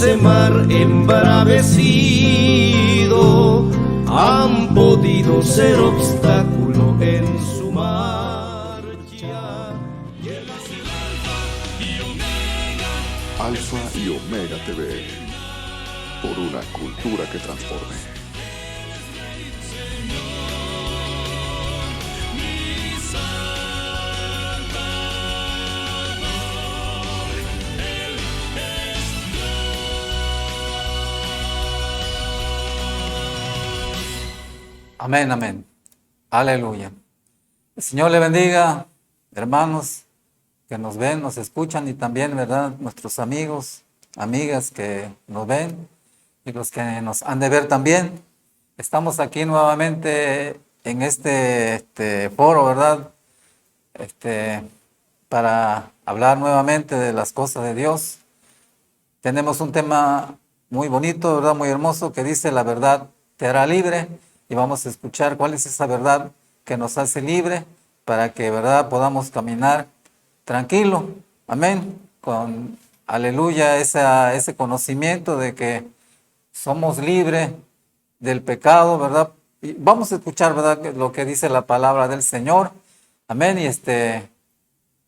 ese mar embravecido han podido ser obstáculo en su marcha. Alfa y Omega TV, por una cultura que transforme. Amén, amén. Aleluya. El Señor le bendiga, hermanos que nos ven, nos escuchan y también, ¿verdad?, nuestros amigos, amigas que nos ven y los que nos han de ver también. Estamos aquí nuevamente en este foro, ¿verdad?, para hablar nuevamente de las cosas de Dios. Tenemos un tema muy bonito, ¿verdad?, muy hermoso, que dice: la verdad te hará libre. Y vamos a escuchar cuál es esa verdad que nos hace libre para que, ¿verdad?, podamos caminar tranquilo. Amén. Con, aleluya, ese conocimiento de que somos libres del pecado, ¿verdad? Y vamos a escuchar, ¿verdad?, lo que dice la palabra del Señor. Amén.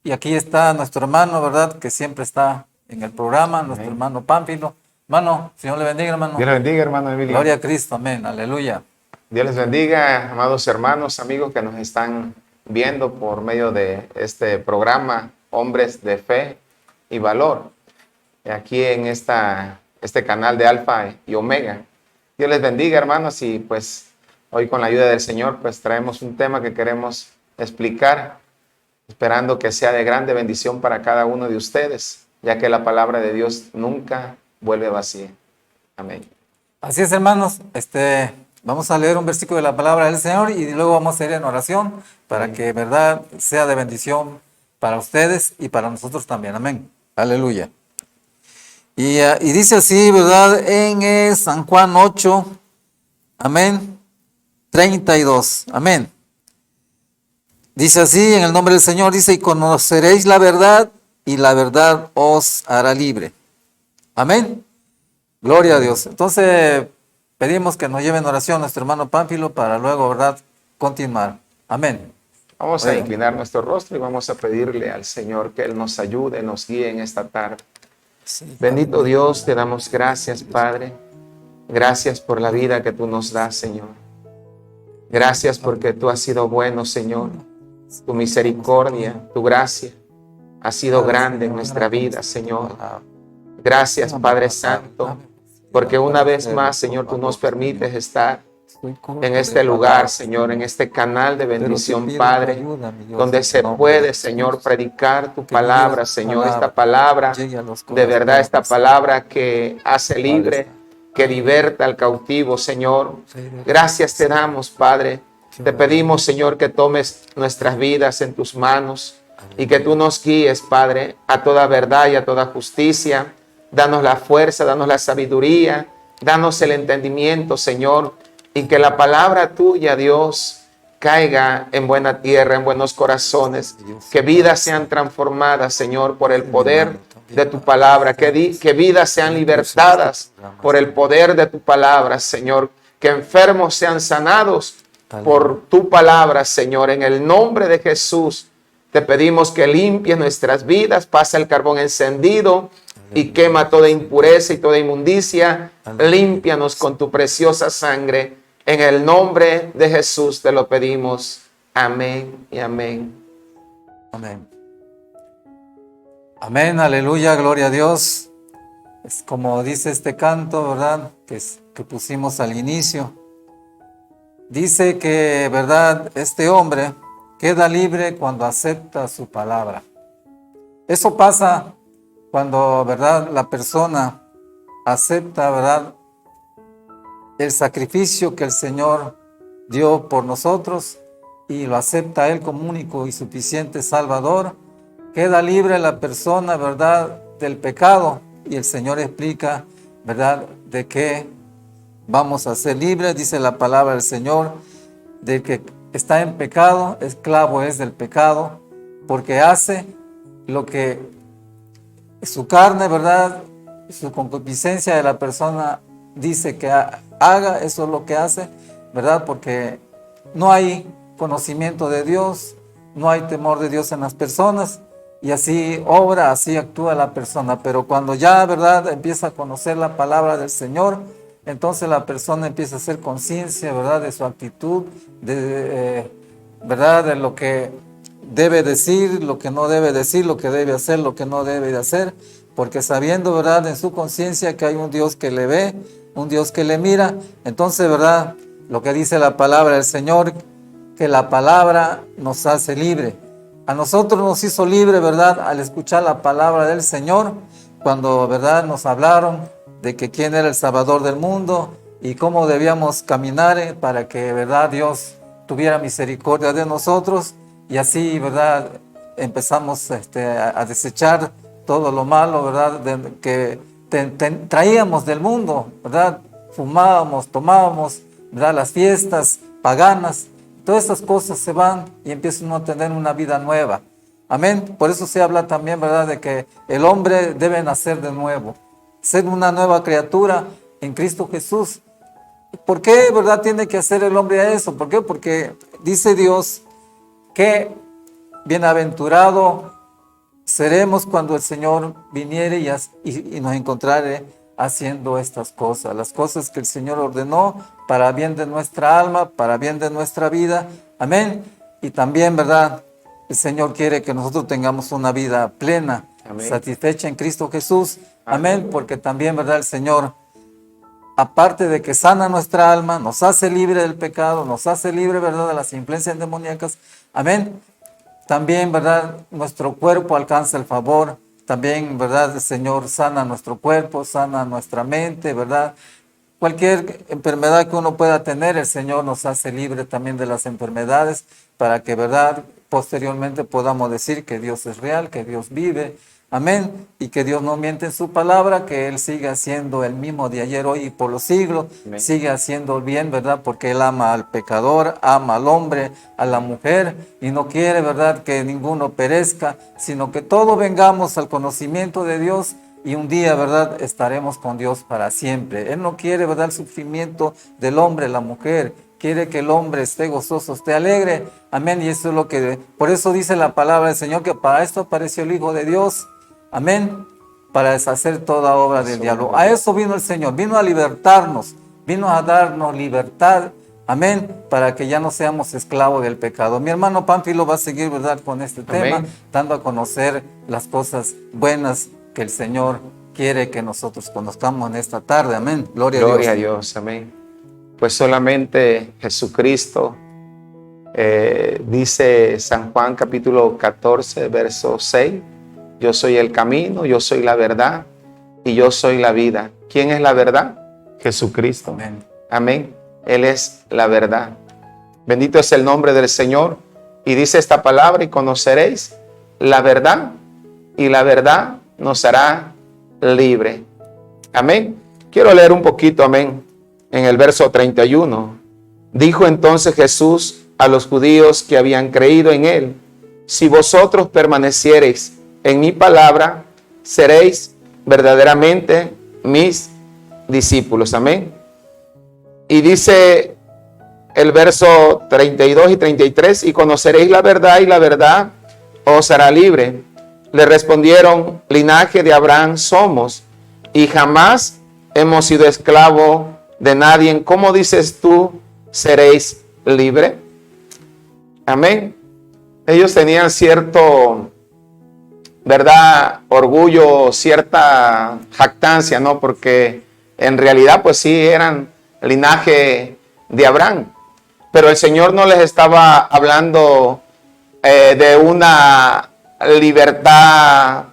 Y aquí está nuestro hermano, ¿verdad?, que siempre está en el programa, nuestro hermano Pánfilo. Hermano, Señor le bendiga, hermano. Dios le bendiga, hermano Emilio. Gloria a Cristo, amén, aleluya. Dios les bendiga, amados hermanos, amigos que nos están viendo por medio de este programa, Hombres de Fe y Valor, aquí en este canal de Alfa y Omega. Dios les bendiga, hermanos, y pues hoy con la ayuda del Señor pues traemos un tema que queremos explicar, esperando que sea de grande bendición para cada uno de ustedes, ya que la palabra de Dios nunca vuelve vacía. Amén. Así es, hermanos, vamos a leer un versículo de la palabra del Señor y luego vamos a ir en oración para que, verdad, sea de bendición para ustedes y para nosotros también. Amén. Aleluya. Y dice así, ¿verdad?, en San Juan 8, amén, 32, amén. Dice así, en el nombre del Señor, dice: y conoceréis la verdad, y la verdad os hará libre. Amén. Gloria a Dios. Entonces, pedimos que nos lleve en oración nuestro hermano Pánfilo para luego, ¿verdad?, continuar. Amén. Vamos a inclinar nuestro rostro y vamos a pedirle al Señor que Él nos ayude, nos guíe en esta tarde. Sí, Bendito Dios, te damos gracias, Padre. Gracias por la vida que tú nos das, Señor. Gracias porque tú has sido bueno, Señor. Tu misericordia, tu gracia ha sido grande en nuestra vida, Señor. Gracias, Padre Santo, porque una vez más, Señor, tú nos permites estar en este lugar, Señor, en este canal de bendición, Padre, donde se puede, Señor, predicar tu palabra, Señor, esta palabra, de verdad, esta palabra que hace libre, que liberta al cautivo, Señor. Gracias te damos, Padre. Te pedimos, Señor, que tomes nuestras vidas en tus manos y que tú nos guíes, Padre, a toda verdad y a toda justicia. Danos la fuerza, danos la sabiduría, danos el entendimiento, Señor, y que la palabra tuya, Dios, caiga en buena tierra, en buenos corazones, que vidas sean transformadas, Señor, por el poder de tu palabra, que vidas sean libertadas por el poder de tu palabra, Señor, que enfermos sean sanados por tu palabra, Señor, en el nombre de Jesús. Te pedimos que limpies nuestras vidas, pasa el carbón encendido y quema toda impureza y toda inmundicia. Límpianos con tu preciosa sangre. En el nombre de Jesús te lo pedimos. Amén y amén. Amén. Amén, aleluya, gloria a Dios. Es como dice este canto, ¿verdad?, que pusimos al inicio. Dice que, ¿verdad?, este hombre queda libre cuando acepta su palabra. Eso pasa cuando, ¿verdad?, la persona acepta, ¿verdad?, el sacrificio que el Señor dio por nosotros y lo acepta Él como único y suficiente Salvador. Queda libre la persona, ¿verdad?, del pecado, y el Señor explica, ¿verdad?, de qué vamos a ser libres. Dice la palabra del Señor: del que está en pecado, esclavo es del pecado, porque hace lo que su carne, ¿verdad?, su concupiscencia de la persona dice que haga, eso es lo que hace, ¿verdad? Porque no hay conocimiento de Dios, no hay temor de Dios en las personas, y así obra, así actúa la persona. Pero cuando ya, ¿verdad?, empieza a conocer la palabra del Señor, entonces la persona empieza a hacer conciencia, ¿verdad?, de su actitud, ¿verdad?, de lo que debe decir, lo que no debe decir, lo que debe hacer, lo que no debe de hacer, porque sabiendo, ¿verdad?, en su conciencia que hay un Dios que le ve, un Dios que le mira. Entonces, ¿verdad?, lo que dice la palabra del Señor, que la palabra nos hace libre. A nosotros nos hizo libre, ¿verdad?, al escuchar la palabra del Señor, cuando, ¿verdad?, nos hablaron de que quién era el Salvador del mundo y cómo debíamos caminar para que, ¿verdad?, Dios tuviera misericordia de nosotros. Y así, ¿verdad?, empezamos a desechar todo lo malo, ¿verdad?, que traíamos del mundo, ¿verdad? Fumábamos, tomábamos, ¿verdad?, las fiestas paganas. Todas estas cosas se van y empieza uno a tener una vida nueva. Amén. Por eso se habla también, ¿verdad?, de que el hombre debe nacer de nuevo, ser una nueva criatura en Cristo Jesús. ¿Por qué, verdad, tiene que hacer el hombre eso? ¿Por qué? Porque dice Dios que bienaventurado seremos cuando el Señor viniere y nos encontrare haciendo estas cosas, las cosas que el Señor ordenó para bien de nuestra alma, para bien de nuestra vida. Amén. Y también, ¿verdad?, el Señor quiere que nosotros tengamos una vida plena, amén, satisfecha en Cristo Jesús. Amén. Amén. Porque también, ¿verdad?, el Señor, aparte de que sana nuestra alma, nos hace libre del pecado, nos hace libre, ¿verdad?, de las influencias demoníacas. Amén. También, ¿verdad?, nuestro cuerpo alcanza el favor. También, ¿verdad?, el Señor sana nuestro cuerpo, sana nuestra mente, ¿verdad? Cualquier enfermedad que uno pueda tener, el Señor nos hace libre también de las enfermedades para que, ¿verdad?, posteriormente podamos decir que Dios es real, que Dios vive. Amén. Y que Dios no miente en su palabra, que Él sigue haciendo el mismo de ayer, hoy y por los siglos. Amén. Sigue haciendo el bien, ¿verdad? Porque Él ama al pecador, ama al hombre, a la mujer, y no quiere, ¿verdad?, que ninguno perezca, sino que todos vengamos al conocimiento de Dios y un día, ¿verdad?, estaremos con Dios para siempre. Él no quiere, ¿verdad?, el sufrimiento del hombre, la mujer. Quiere que el hombre esté gozoso, esté alegre. Amén. Y eso es lo que, por eso dice la palabra del Señor, que para esto apareció el Hijo de Dios. Amén. Para deshacer toda obra del diablo. A eso vino el Señor. Vino a libertarnos. Vino a darnos libertad. Amén. Para que ya no seamos esclavos del pecado. Mi hermano Pánfilo va a seguir, ¿verdad?, con este tema, dando a conocer las cosas buenas que el Señor quiere que nosotros conozcamos en esta tarde. Amén. Gloria a Dios. Amén. Pues solamente Jesucristo, dice San Juan capítulo 14, verso 6, yo soy el camino, yo soy la verdad y yo soy la vida. ¿Quién es la verdad? Jesucristo. Amén. Amén. Él es la verdad. Bendito es el nombre del Señor. Y dice esta palabra, y conoceréis la verdad, y la verdad nos hará libre. Amén. Quiero leer un poquito, amén. En el verso 31, dijo entonces Jesús a los judíos que habían creído en Él, si vosotros permaneciereis en mi palabra, seréis verdaderamente mis discípulos. Amén. Y dice el verso 32 y 33, y conoceréis la verdad, y la verdad os hará libre. Le respondieron, linaje de Abraham somos, y jamás hemos sido esclavos de nadie. ¿Cómo dices tú, seréis libre? Amén. Ellos tenían cierto, ¿verdad?, orgullo, cierta jactancia, ¿no? Porque en realidad, pues sí, eran linaje de Abraham. Pero el Señor no les estaba hablando de una libertad,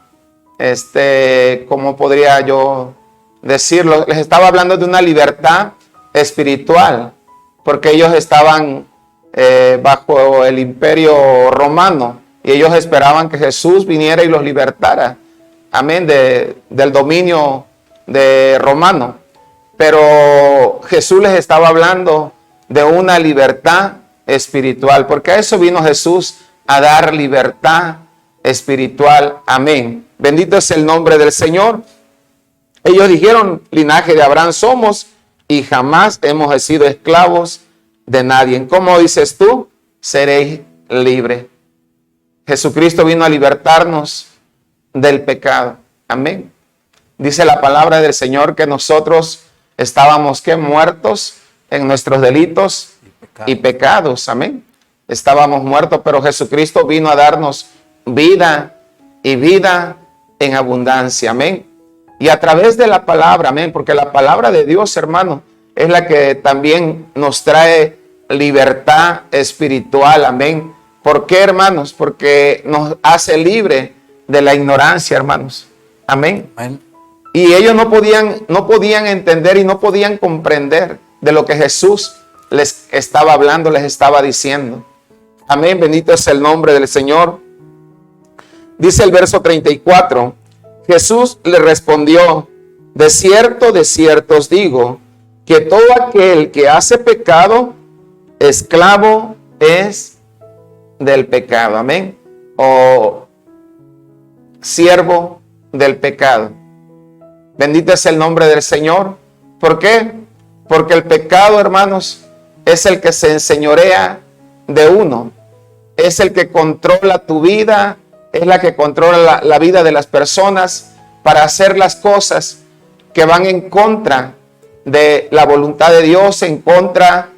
¿cómo podría yo decirlo? Les estaba hablando de una libertad espiritual, porque ellos estaban bajo el imperio romano y ellos esperaban que Jesús viniera y los libertara, amén, del dominio romano. Pero Jesús les estaba hablando de una libertad espiritual, porque a eso vino Jesús, a dar libertad espiritual. Amén. Bendito es el nombre del Señor. Ellos dijeron, linaje de Abraham somos y jamás hemos sido esclavos de nadie. ¿Cómo dices tú? Seréis libres. Jesucristo vino a libertarnos del pecado. Amén. Dice la palabra del Señor que nosotros estábamos ¿qué? Muertos en nuestros delitos y pecados. Amén. Estábamos muertos, pero Jesucristo vino a darnos vida y vida en abundancia. Amén. Y a través de la palabra, amén, porque la palabra de Dios, hermano, es la que también nos trae libertad espiritual. Amén. ¿Por qué, hermanos? Porque nos hace libre de la ignorancia, hermanos. Amén. Amén. Y ellos no podían entender y no podían comprender de lo que Jesús les estaba hablando, les estaba diciendo. Amén. Bendito es el nombre del Señor. Dice el verso 34. Jesús le respondió: de cierto os digo, que todo aquel que hace pecado, esclavo es del pecado. Amén. O siervo del pecado. Bendito es el nombre del Señor. ¿Por qué? Porque el pecado, hermanos, es el que se enseñorea de uno. Es el que controla tu vida, es la que controla la vida de las personas para hacer las cosas que van en contra de la voluntad de Dios, en contra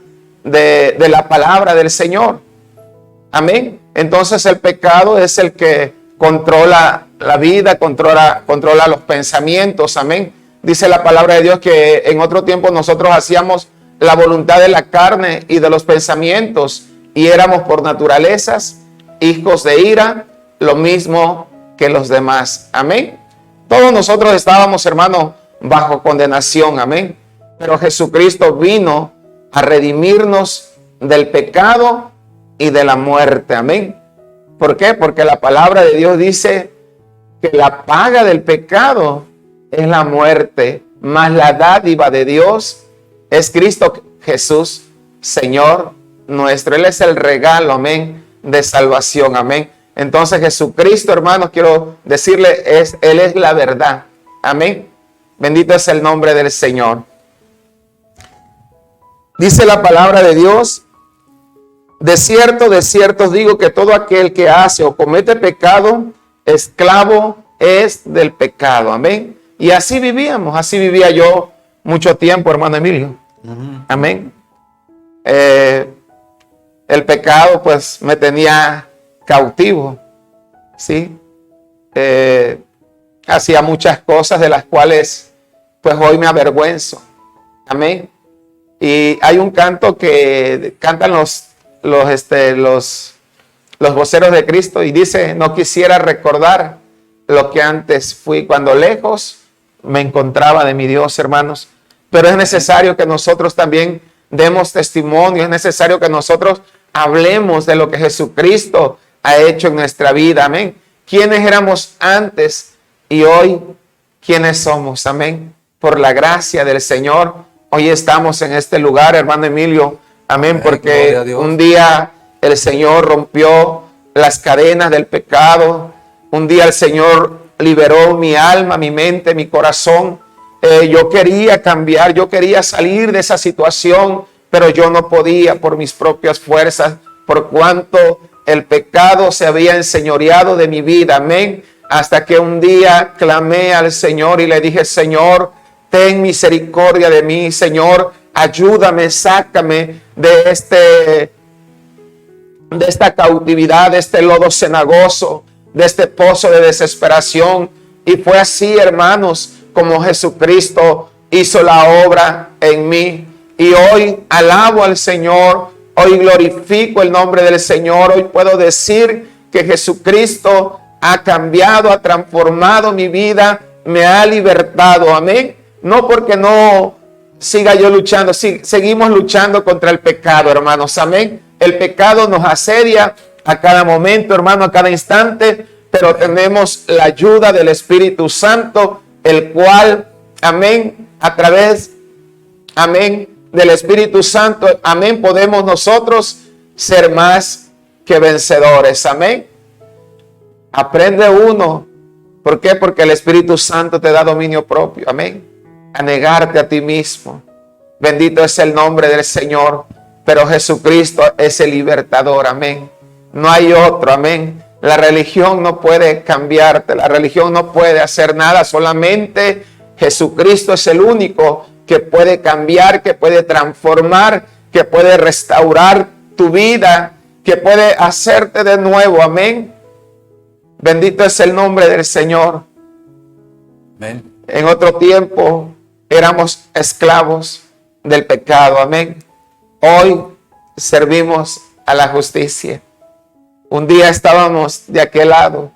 de la palabra del Señor. Amén. Entonces el pecado es el que controla la vida, controla los pensamientos. Amén. Dice la palabra de Dios que en otro tiempo nosotros hacíamos la voluntad de la carne y de los pensamientos y éramos por naturalezas hijos de ira, lo mismo que los demás. Amén. Todos nosotros estábamos, hermanos, bajo condenación. Amén. Pero Jesucristo vino a redimirnos del pecado y de la muerte. Amén. ¿Por qué? Porque la palabra de Dios dice que la paga del pecado es la muerte, mas la dádiva de Dios es Cristo Jesús, Señor nuestro. Él es el regalo, amén, de salvación. Amén. Entonces Jesucristo, hermanos, quiero decirle, Él es la verdad. Amén. Bendito es el nombre del Señor. Dice la palabra de Dios: de cierto os digo que todo aquel que hace o comete pecado, esclavo es del pecado. Amén. Y así vivíamos, así vivía yo mucho tiempo, hermano Emilio. Amén. El pecado pues me tenía cautivo, ¿sí? Hacía muchas cosas de las cuales pues hoy me avergüenzo. Amén. Y hay un canto que cantan los voceros de Cristo y dice: no quisiera recordar lo que antes fui, cuando lejos me encontraba de mi Dios, hermanos. Pero es necesario que nosotros también demos testimonio, es necesario que nosotros hablemos de lo que Jesucristo ha hecho en nuestra vida. Amén. ¿Quiénes éramos antes y hoy quiénes somos? Amén. Por la gracia del Señor, hoy estamos en este lugar, hermano Emilio. Amén. Porque un día el Señor rompió las cadenas del pecado. Un día el Señor liberó mi alma, mi mente, mi corazón. Yo quería cambiar, yo quería salir de esa situación, pero yo no podía por mis propias fuerzas, por cuanto el pecado se había enseñoreado de mi vida. Amén. Hasta que un día clamé al Señor y le dije: Señor, ten misericordia de mí. Señor, ayúdame, sácame de esta cautividad, de este lodo cenagoso, de este pozo de desesperación. Y fue así, hermanos, como Jesucristo hizo la obra en mí. Y hoy alabo al Señor, hoy glorifico el nombre del Señor. Hoy puedo decir que Jesucristo ha cambiado, ha transformado mi vida, me ha libertado. Amén. No porque no siga yo luchando, seguimos luchando contra el pecado, hermanos. Amén. El pecado nos asedia a cada momento, hermano, a cada instante, pero tenemos la ayuda del Espíritu Santo, el cual, amén, a través, amén, del Espíritu Santo, amén, podemos nosotros ser más que vencedores. Amén. Aprende uno ¿Por qué? Porque el Espíritu Santo te da dominio propio. Amén. A negarte a ti mismo. Bendito es el nombre del Señor. Pero Jesucristo es el libertador. Amén. No hay otro. Amén. La religión no puede cambiarte. La religión no puede hacer nada. Solamente Jesucristo es el único que puede cambiar, que puede transformar, que puede restaurar tu vida, que puede hacerte de nuevo. Amén. Bendito es el nombre del Señor. Amén. En otro tiempo éramos esclavos del pecado. Amén. Hoy servimos a la justicia. Un día estábamos de aquel lado.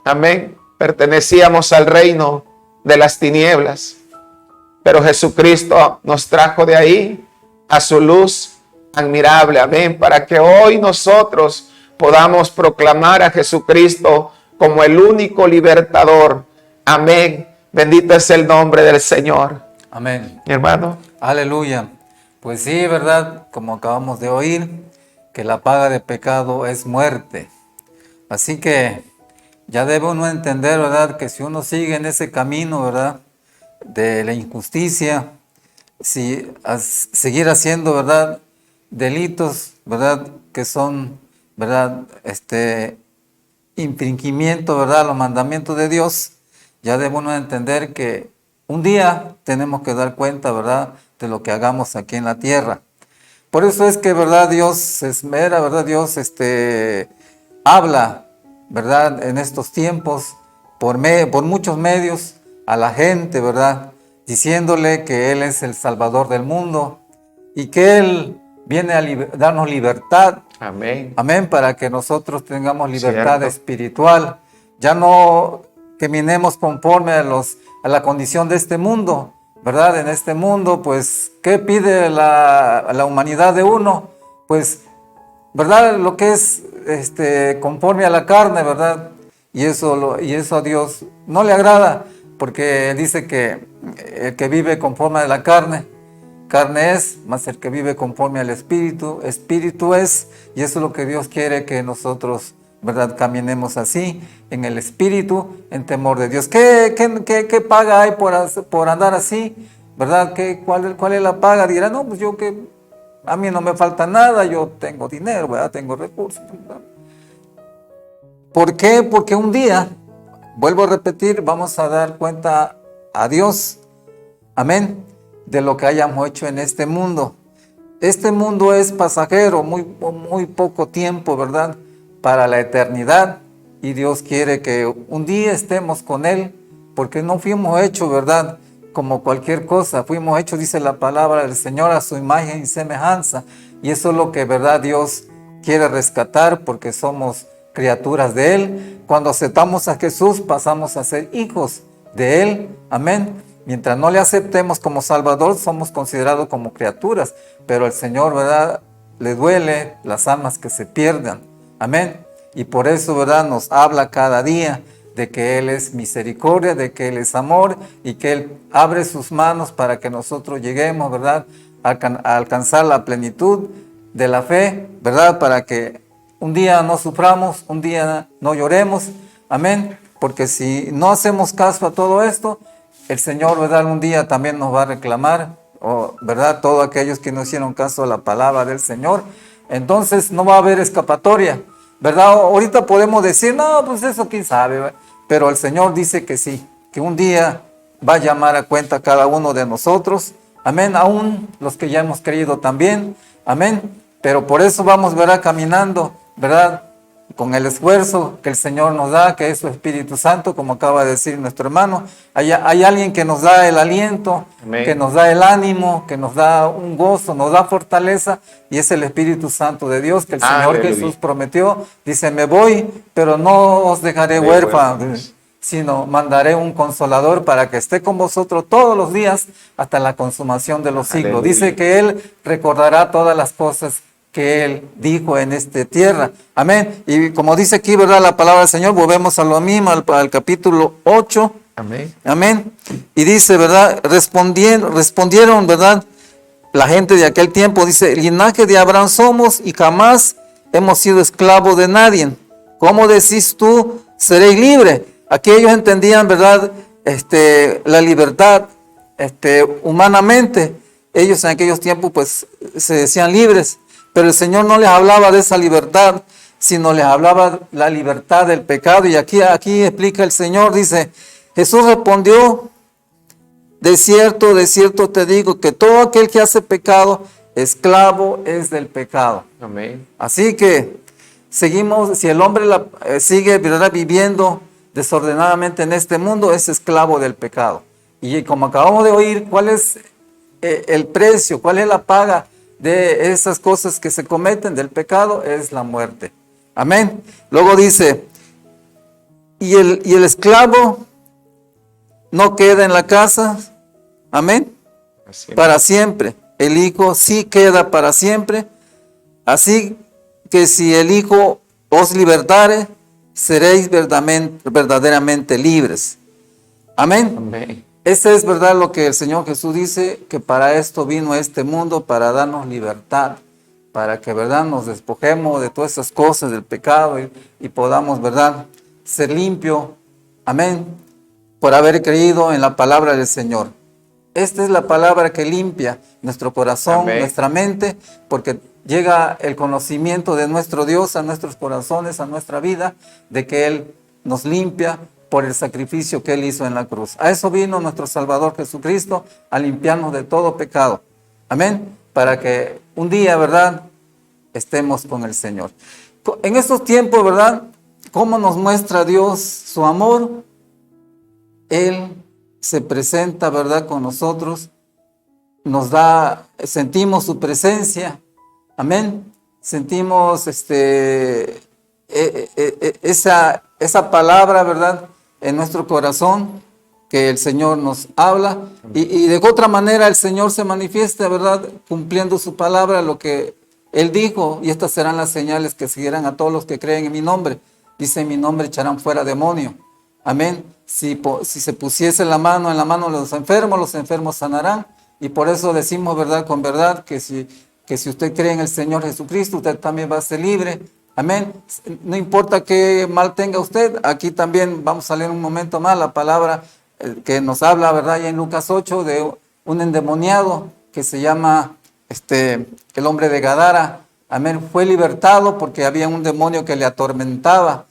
Amén. Pertenecíamos al reino de las tinieblas. Pero Jesucristo nos trajo de ahí a su luz admirable. Amén. Para que hoy nosotros podamos proclamar a Jesucristo como el único libertador. Amén. Bendito es el nombre del Señor. Amén. Mi hermano. Aleluya. Pues sí, ¿verdad? Como acabamos de oír, que la paga de pecado es muerte. Así que ya debe uno entender, ¿verdad? Que si uno sigue en ese camino, ¿verdad? De la injusticia, si seguir haciendo, ¿verdad? Delitos, ¿verdad? Que son, ¿verdad? Infringimiento, ¿verdad? A los mandamientos de Dios, ya debe uno entender que un día tenemos que dar cuenta, ¿verdad? De lo que hagamos aquí en la tierra. Por eso es que, ¿verdad? Dios se esmera, ¿verdad? Dios habla, ¿verdad? En estos tiempos, por muchos medios, a la gente, ¿verdad? Diciéndole que Él es el Salvador del mundo y que Él viene a darnos libertad. Amén. Amén, para que nosotros tengamos libertad Cierto. espiritual. Ya no caminemos conforme a la condición de este mundo, ¿verdad? En este mundo, pues, ¿qué pide la humanidad de uno? Pues, ¿verdad? Lo que es conforme a la carne, ¿verdad? Y eso a Dios no le agrada, porque dice que el que vive conforme a la carne es, mas el que vive conforme al Espíritu, Espíritu es, y eso es lo que Dios quiere que nosotros, ¿verdad? Caminemos así, en el Espíritu, en temor de Dios. ¿Qué paga hay por andar así? ¿Verdad? ¿Cuál es la paga? Dirá, no, pues a mí no me falta nada, yo tengo dinero, ¿verdad? Tengo recursos, ¿verdad? ¿Por qué? Porque un día, vuelvo a repetir, vamos a dar cuenta a Dios, amén, de lo que hayamos hecho en este mundo. Este mundo es pasajero, muy poco tiempo, ¿verdad? Para la eternidad, y Dios quiere que un día estemos con Él, porque no fuimos hechos, ¿verdad? Como cualquier cosa, fuimos hechos, dice la palabra del Señor, a su imagen y semejanza, y eso es lo que, ¿verdad? Dios quiere rescatar, porque somos criaturas de Él. Cuando aceptamos a Jesús, pasamos a ser hijos de Él, amén. Mientras no le aceptemos como Salvador, somos considerados como criaturas, pero al Señor, ¿verdad? Le duele las almas que se pierdan, amén. Y por eso, ¿verdad? Nos habla cada día de que Él es misericordia, de que Él es amor y que Él abre sus manos para que nosotros lleguemos, ¿verdad? A alcanzar la plenitud de la fe, ¿verdad? Para que un día no suframos, un día no lloremos, amén. Porque si no hacemos caso a todo esto, el Señor, ¿verdad? Un día también nos va a reclamar, ¿verdad? Todos aquellos que no hicieron caso a la palabra del Señor. Entonces no va a haber escapatoria, ¿verdad? Ahorita podemos decir, no, pues eso quién sabe, ¿verdad? Pero el Señor dice que sí, que un día va a llamar a cuenta a cada uno de nosotros, amén, aún los que ya hemos creído también, amén. Pero por eso vamos, ¿verdad? Caminando, ¿verdad? Con el esfuerzo que el Señor nos da, que es su Espíritu Santo, como acaba de decir nuestro hermano. Hay alguien que nos da el aliento, Amén. Que nos da el ánimo, que nos da un gozo, nos da fortaleza, y es el Espíritu Santo de Dios, que el Señor Aleluya. Jesús prometió. Dice, me voy, pero no os dejaré huérfanos, sino mandaré un consolador para que esté con vosotros todos los días hasta la consumación de los siglos. Aleluya. Dice que Él recordará todas las cosas que Él dijo en esta tierra. Amén. Y como dice aquí, ¿verdad? La palabra del Señor, volvemos a lo mismo, al capítulo 8. Amén. Amén. Y dice, ¿verdad? Respondieron, ¿verdad? La gente de aquel tiempo, dice, linaje de Abraham somos y jamás hemos sido esclavos de nadie. ¿Cómo decís tú, seréis libres. Aquí ellos entendían, ¿verdad? La libertad, humanamente. Ellos en aquellos tiempos, pues, se decían libres. Pero el Señor no les hablaba de esa libertad, sino les hablaba la libertad del pecado. Y aquí explica el Señor, dice, Jesús respondió, de cierto te digo, que todo aquel que hace pecado, esclavo es del pecado. Amén. Así que seguimos, si el hombre sigue, ¿verdad?, viviendo desordenadamente en este mundo, es esclavo del pecado. Y como acabamos de oír, ¿cuál es el precio? ¿Cuál es la paga de esas cosas que se cometen del pecado? Es la muerte. Amén. Luego dice, y el esclavo no queda en la casa, amén, para siempre. El Hijo sí queda para siempre. Así que si el Hijo os libertare, seréis verdaderamente libres. Amén. Amén. Ese es verdad lo que el Señor Jesús dice, que para esto vino a este mundo, para darnos libertad, para que, verdad, nos despojemos de todas esas cosas del pecado y podamos, verdad, ser limpio. Amén. Por haber creído en la palabra del Señor. Esta es la palabra que limpia nuestro corazón, Amén. Nuestra mente, porque llega el conocimiento de nuestro Dios a nuestros corazones, a nuestra vida, de que Él nos limpia por el sacrificio que Él hizo en la cruz. A eso vino nuestro Salvador Jesucristo, a limpiarnos de todo pecado. Amén. Para que un día, ¿verdad?, estemos con el Señor. En estos tiempos, ¿verdad?, ¿cómo nos muestra Dios su amor? Él se presenta, ¿verdad?, con nosotros, sentimos su presencia, amén, sentimos esa palabra, ¿verdad?, en nuestro corazón, que el Señor nos habla, y de otra manera el Señor se manifiesta, ¿verdad?, cumpliendo su palabra, lo que Él dijo, y estas serán las señales que seguirán a todos los que creen en mi nombre. Dice, en mi nombre echarán fuera demonio. Amén. Si se pusiese la mano en la mano de los enfermos sanarán. Y por eso decimos, verdad, con verdad, que si usted cree en el Señor Jesucristo, usted también va a ser libre. Amén. No importa qué mal tenga usted, aquí también vamos a leer un momento más la palabra que nos habla, verdad, ya en Lucas 8, de un endemoniado que se llama el hombre de Gadara. Amén. Fue libertado porque había un demonio que le atormentaba.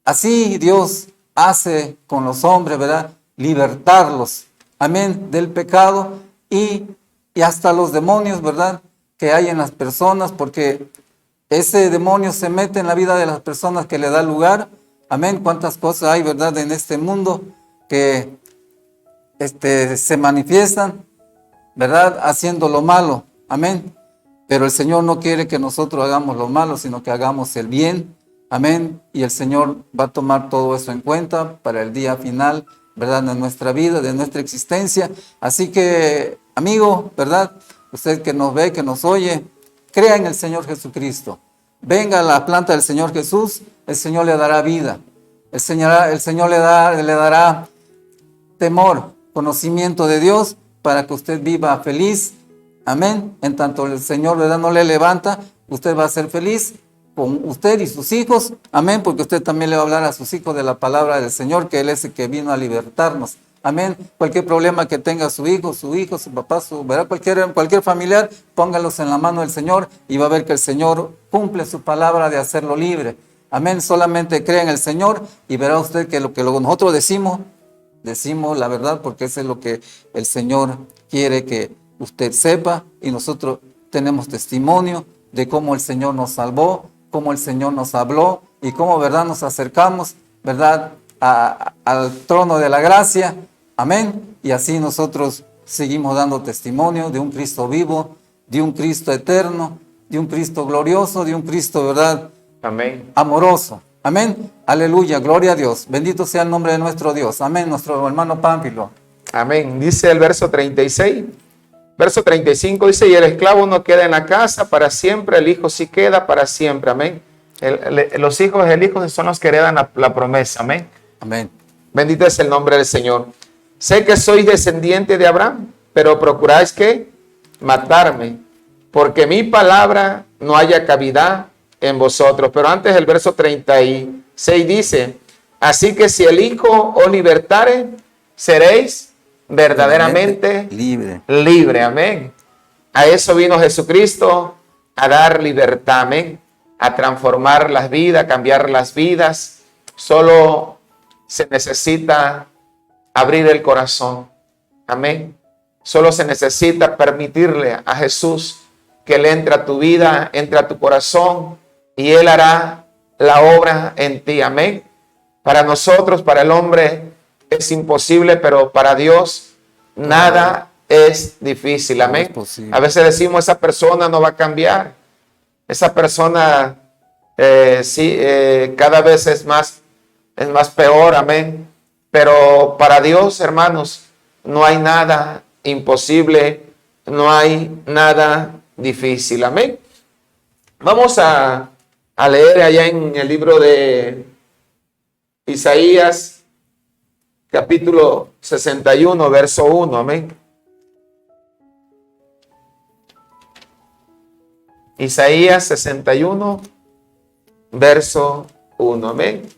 Así Dios hace con los hombres, ¿verdad?, libertarlos, amén, del pecado y hasta los demonios, ¿verdad?, que hay en las personas, porque ese demonio se mete en la vida de las personas que le da lugar. Amén. Cuántas cosas hay, ¿verdad?, en este mundo que se manifiestan, ¿verdad?, haciendo lo malo. Amén. Pero el Señor no quiere que nosotros hagamos lo malo, sino que hagamos el bien. Amén. Y el Señor va a tomar todo eso en cuenta para el día final, ¿verdad?, de nuestra vida, de nuestra existencia. Así que, amigo, ¿verdad?, usted que nos ve, que nos oye, crea en el Señor Jesucristo. Venga a la planta del Señor Jesús, el Señor le dará vida. El Señor le dará temor, conocimiento de Dios, para que usted viva feliz. Amén. En tanto el Señor, ¿verdad?, no le levanta, usted va a ser feliz con usted y sus hijos. Amén. Porque usted también le va a hablar a sus hijos de la palabra del Señor, que Él es el que vino a libertarnos. Amén. Cualquier problema que tenga su hijo, su papá, ¿verdad?, cualquier familiar, póngalos en la mano del Señor y va a ver que el Señor cumple su palabra de hacerlo libre. Amén. Solamente crea en el Señor y verá usted que lo que nosotros decimos la verdad, porque eso es lo que el Señor quiere que usted sepa, y nosotros tenemos testimonio de cómo el Señor nos salvó, cómo el Señor nos habló y cómo, verdad, nos acercamos, verdad, al trono de la gracia. Amén. Y así nosotros seguimos dando testimonio de un Cristo vivo, de un Cristo eterno, de un Cristo glorioso, de un Cristo, verdad, Amén. amoroso. Amén. Aleluya. Gloria a Dios. Bendito sea el nombre de nuestro Dios. Amén. Nuestro hermano Pánfilo. Amén. Dice el verso 36. Verso 35 dice, y el esclavo no queda en la casa para siempre, el hijo sí queda para siempre. Amén. Los hijos del hijo son los que heredan la promesa. Amén. Amén. Bendito es el nombre del Señor. Sé que sois descendiente de Abraham, pero procuráis que matarme, porque mi palabra no haya cavidad en vosotros. Pero antes el verso 36 dice, Así que si el Hijo os libertare, seréis verdaderamente libre. Amén. A eso vino Jesucristo, a dar libertad. Amén. A transformar las vidas, a cambiar las vidas. Solo se necesita abrir el corazón. Amén. Solo se necesita permitirle a Jesús que Él entre a tu vida, entre a tu corazón, y Él hará la obra en ti. Amén. Para nosotros, para el hombre, es imposible, pero para Dios nada es difícil. Amén. A veces decimos, esa persona no va a cambiar. Esa persona cada vez es más peor. Amén. Pero para Dios, hermanos, no hay nada imposible, no hay nada difícil. Amén. Vamos a leer allá en el libro de Isaías, capítulo 61, verso 1. Amén. Isaías 61, verso 1. Amén.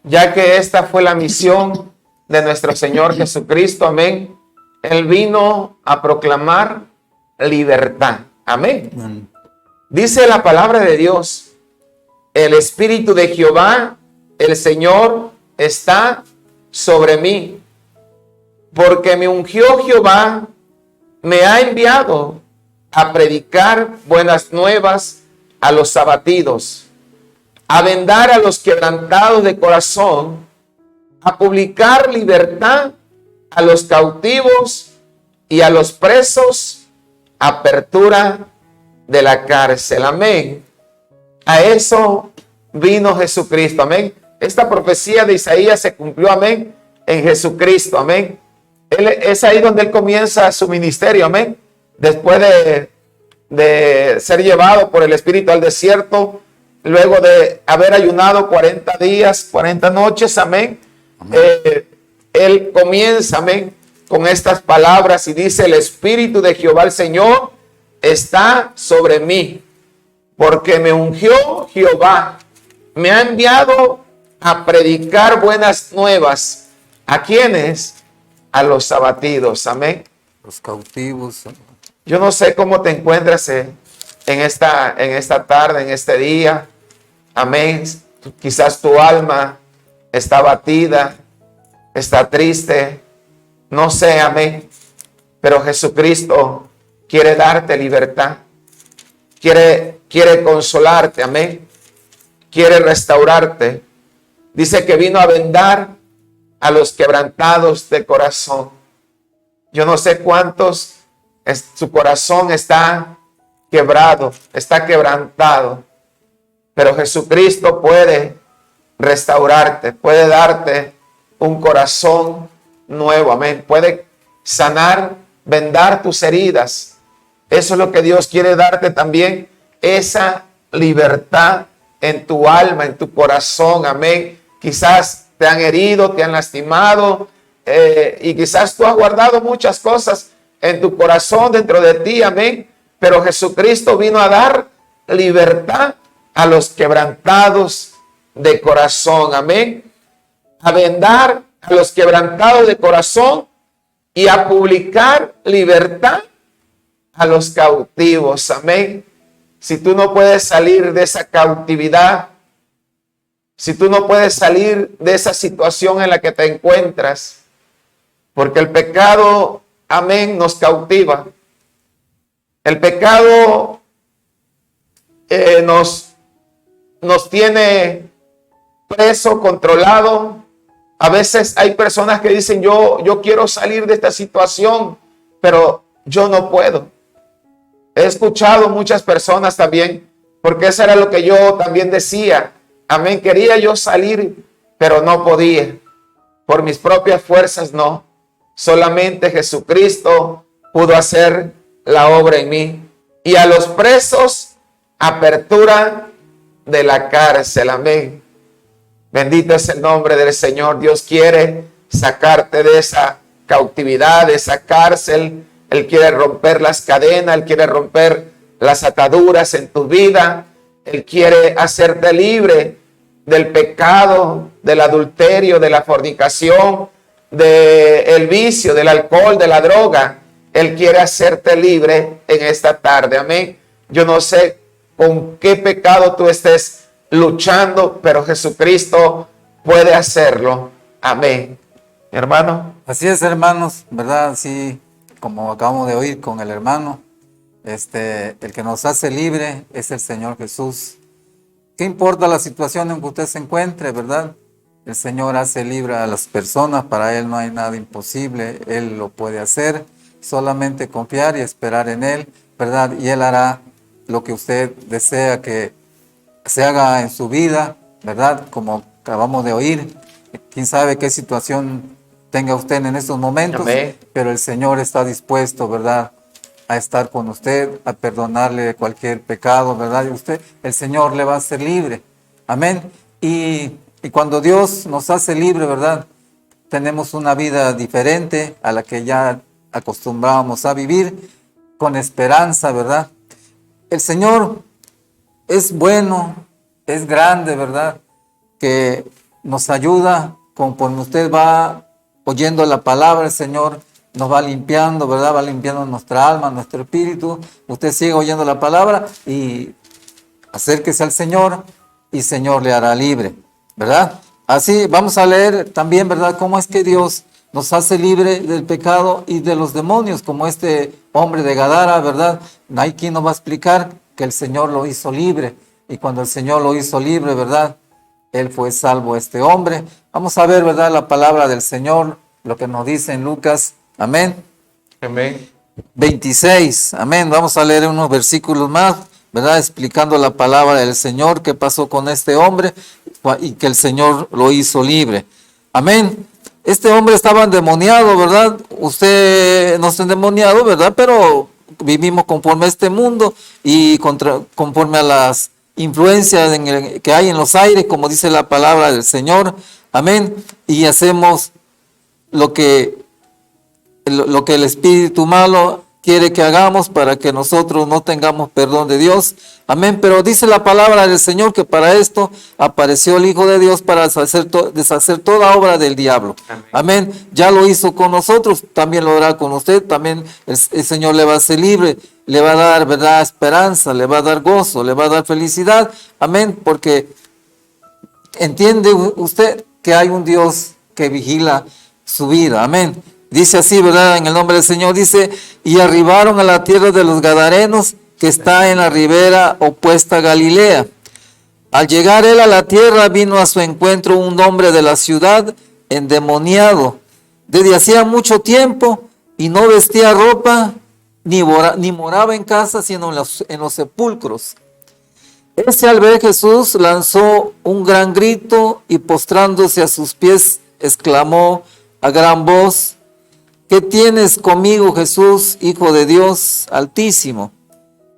Ya que esta fue la misión de nuestro Señor Jesucristo, amén. Él vino a proclamar libertad. Amén. Dice la palabra de Dios: el Espíritu de Jehová, el Señor, está sobre mí, porque me ungió Jehová, me ha enviado a predicar buenas nuevas a los abatidos, a vendar a los quebrantados de corazón, a publicar libertad a los cautivos y a los presos, apertura de la cárcel. Amén. A eso vino Jesucristo. Amén. Esta profecía de Isaías se cumplió, amén, en Jesucristo. Amén. Es ahí donde Él comienza su ministerio. Amén. Después de ser llevado por el Espíritu al desierto, luego de haber ayunado 40 días, 40 noches, amén. Él comienza, amén, con estas palabras y dice: el Espíritu de Jehová el Señor está sobre mí, porque me ungió Jehová, me ha enviado a predicar buenas nuevas. ¿A quiénes? A los abatidos, amén. Los cautivos. Yo no sé cómo te encuentras en esta tarde, en este día. Amén. Quizás tu alma está abatida, está triste. No sé, amén. Pero Jesucristo quiere darte libertad. Quiere consolarte, amén. Quiere restaurarte. Dice que vino a vendar a los quebrantados de corazón. Yo no sé cuántos su corazón está quebrado, está quebrantado. Pero Jesucristo puede restaurarte, puede darte un corazón nuevo, amén. Puede sanar, vendar tus heridas. Eso es lo que Dios quiere darte también, esa libertad en tu alma, en tu corazón, amén. Quizás te han herido, te han lastimado, y quizás tú has guardado muchas cosas en tu corazón, dentro de ti, amén. Pero Jesucristo vino a dar libertad a los quebrantados de corazón, amén. A vendar a los quebrantados de corazón y a publicar libertad a los cautivos, amén. Si tú no puedes salir de esa cautividad, si tú no puedes salir de esa situación en la que te encuentras, porque el pecado, amén, nos cautiva. El pecado nos tiene preso, controlado. A veces hay personas que dicen, yo quiero salir de esta situación, pero yo no puedo. He escuchado muchas personas también, porque eso era lo que yo también decía. Amén, quería yo salir, pero no podía. Por mis propias fuerzas no. Solamente Jesucristo pudo hacer la obra en mí. Y a los presos, apertura de la cárcel. Amén. Bendito es el nombre del Señor. Dios quiere sacarte de esa cautividad, de esa cárcel. Él quiere romper las cadenas, Él quiere romper las ataduras en tu vida. Él quiere hacerte libre del pecado, del adulterio, de la fornicación, del vicio, del alcohol, de la droga. Él quiere hacerte libre en esta tarde. Amén. Yo no sé con qué pecado tú estés luchando, pero Jesucristo puede hacerlo. Amén. Mi hermano. Así es, hermanos, ¿verdad? Sí, como acabamos de oír con el hermano, el que nos hace libre es el Señor Jesús. ¿Qué importa la situación en que usted se encuentre, verdad? El Señor hace libre a las personas, para Él no hay nada imposible, Él lo puede hacer, solamente confiar y esperar en Él, ¿verdad? Y Él hará lo que usted desea que se haga en su vida, ¿verdad? Como acabamos de oír, quién sabe qué situación tenga usted en estos momentos, Amén. pero el Señor está dispuesto, ¿verdad?, a estar con usted, a perdonarle cualquier pecado, ¿verdad? Y usted, el Señor le va a hacer libre. Amén. Y cuando Dios nos hace libre, ¿verdad?, tenemos una vida diferente a la que ya acostumbrábamos a vivir, con esperanza, ¿verdad? El Señor es bueno, es grande, ¿verdad?, que nos ayuda conforme usted va oyendo la palabra. El Señor nos va limpiando, ¿verdad? Va limpiando nuestra alma, nuestro espíritu. Usted sigue oyendo la palabra y acérquese al Señor y el Señor le hará libre, ¿verdad? Así vamos a leer también, ¿verdad?, cómo es que Dios nos hace libre del pecado y de los demonios, como este hombre de Gadara, ¿verdad? Hay quien nos va a explicar que el Señor lo hizo libre, y cuando el Señor lo hizo libre, ¿verdad?, Él fue salvo, este hombre. Vamos a ver, ¿verdad?, la palabra del Señor, lo que nos dice en Lucas, amén. Amén. 26, amén. Vamos a leer unos versículos más, ¿verdad?, explicando la palabra del Señor, qué pasó con este hombre y que el Señor lo hizo libre. Amén. Este hombre estaba endemoniado, ¿verdad? Usted no está endemoniado, ¿verdad? Pero vivimos conforme a este mundo y conforme a las influencias que hay en los aires, como dice la palabra del Señor. Amén. Y hacemos lo que el espíritu malo quiere que hagamos para que nosotros no tengamos perdón de Dios. Amén. Pero dice la palabra del Señor que para esto apareció el Hijo de Dios, para deshacer toda obra del diablo. Amén. Amén. Ya lo hizo con nosotros, también lo hará con usted. También el Señor le va a hacer libre, le va a dar, ¿verdad?, esperanza, le va a dar gozo, le va a dar felicidad. Amén. Porque entiende usted que hay un Dios que vigila su vida. Amén. Dice así, ¿verdad?, en el nombre del Señor, dice: y arribaron a la tierra de los Gadarenos, que está en la ribera opuesta a Galilea. Al llegar él a la tierra, vino a su encuentro un hombre de la ciudad, endemoniado, desde hacía mucho tiempo, y no vestía ropa, ni moraba en casa, sino en los sepulcros. Ese, al ver Jesús, lanzó un gran grito, y postrándose a sus pies, exclamó a gran voz: ¿qué tienes conmigo, Jesús, Hijo de Dios Altísimo?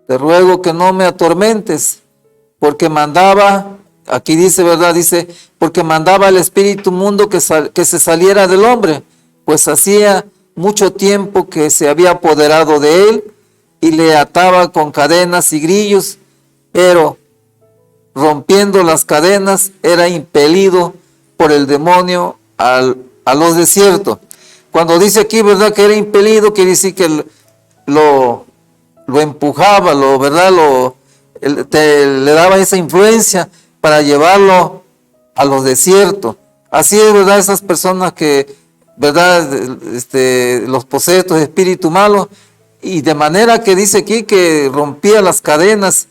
Te ruego que no me atormentes, porque mandaba, aquí dice, ¿verdad?, dice, porque mandaba al espíritu mundo que se saliera del hombre, pues hacía mucho tiempo que se había apoderado de él, y le ataba con cadenas y grillos, pero rompiendo las cadenas era impelido por el demonio a los desiertos. Cuando dice aquí, ¿verdad?, que era impelido, quiere decir que lo empujaba, ¿verdad?, le daba esa influencia para llevarlo a los desiertos. Así es, ¿verdad?, esas personas que, ¿verdad?, los posesos de espíritu malo, y de manera que dice aquí que rompía las cadenas.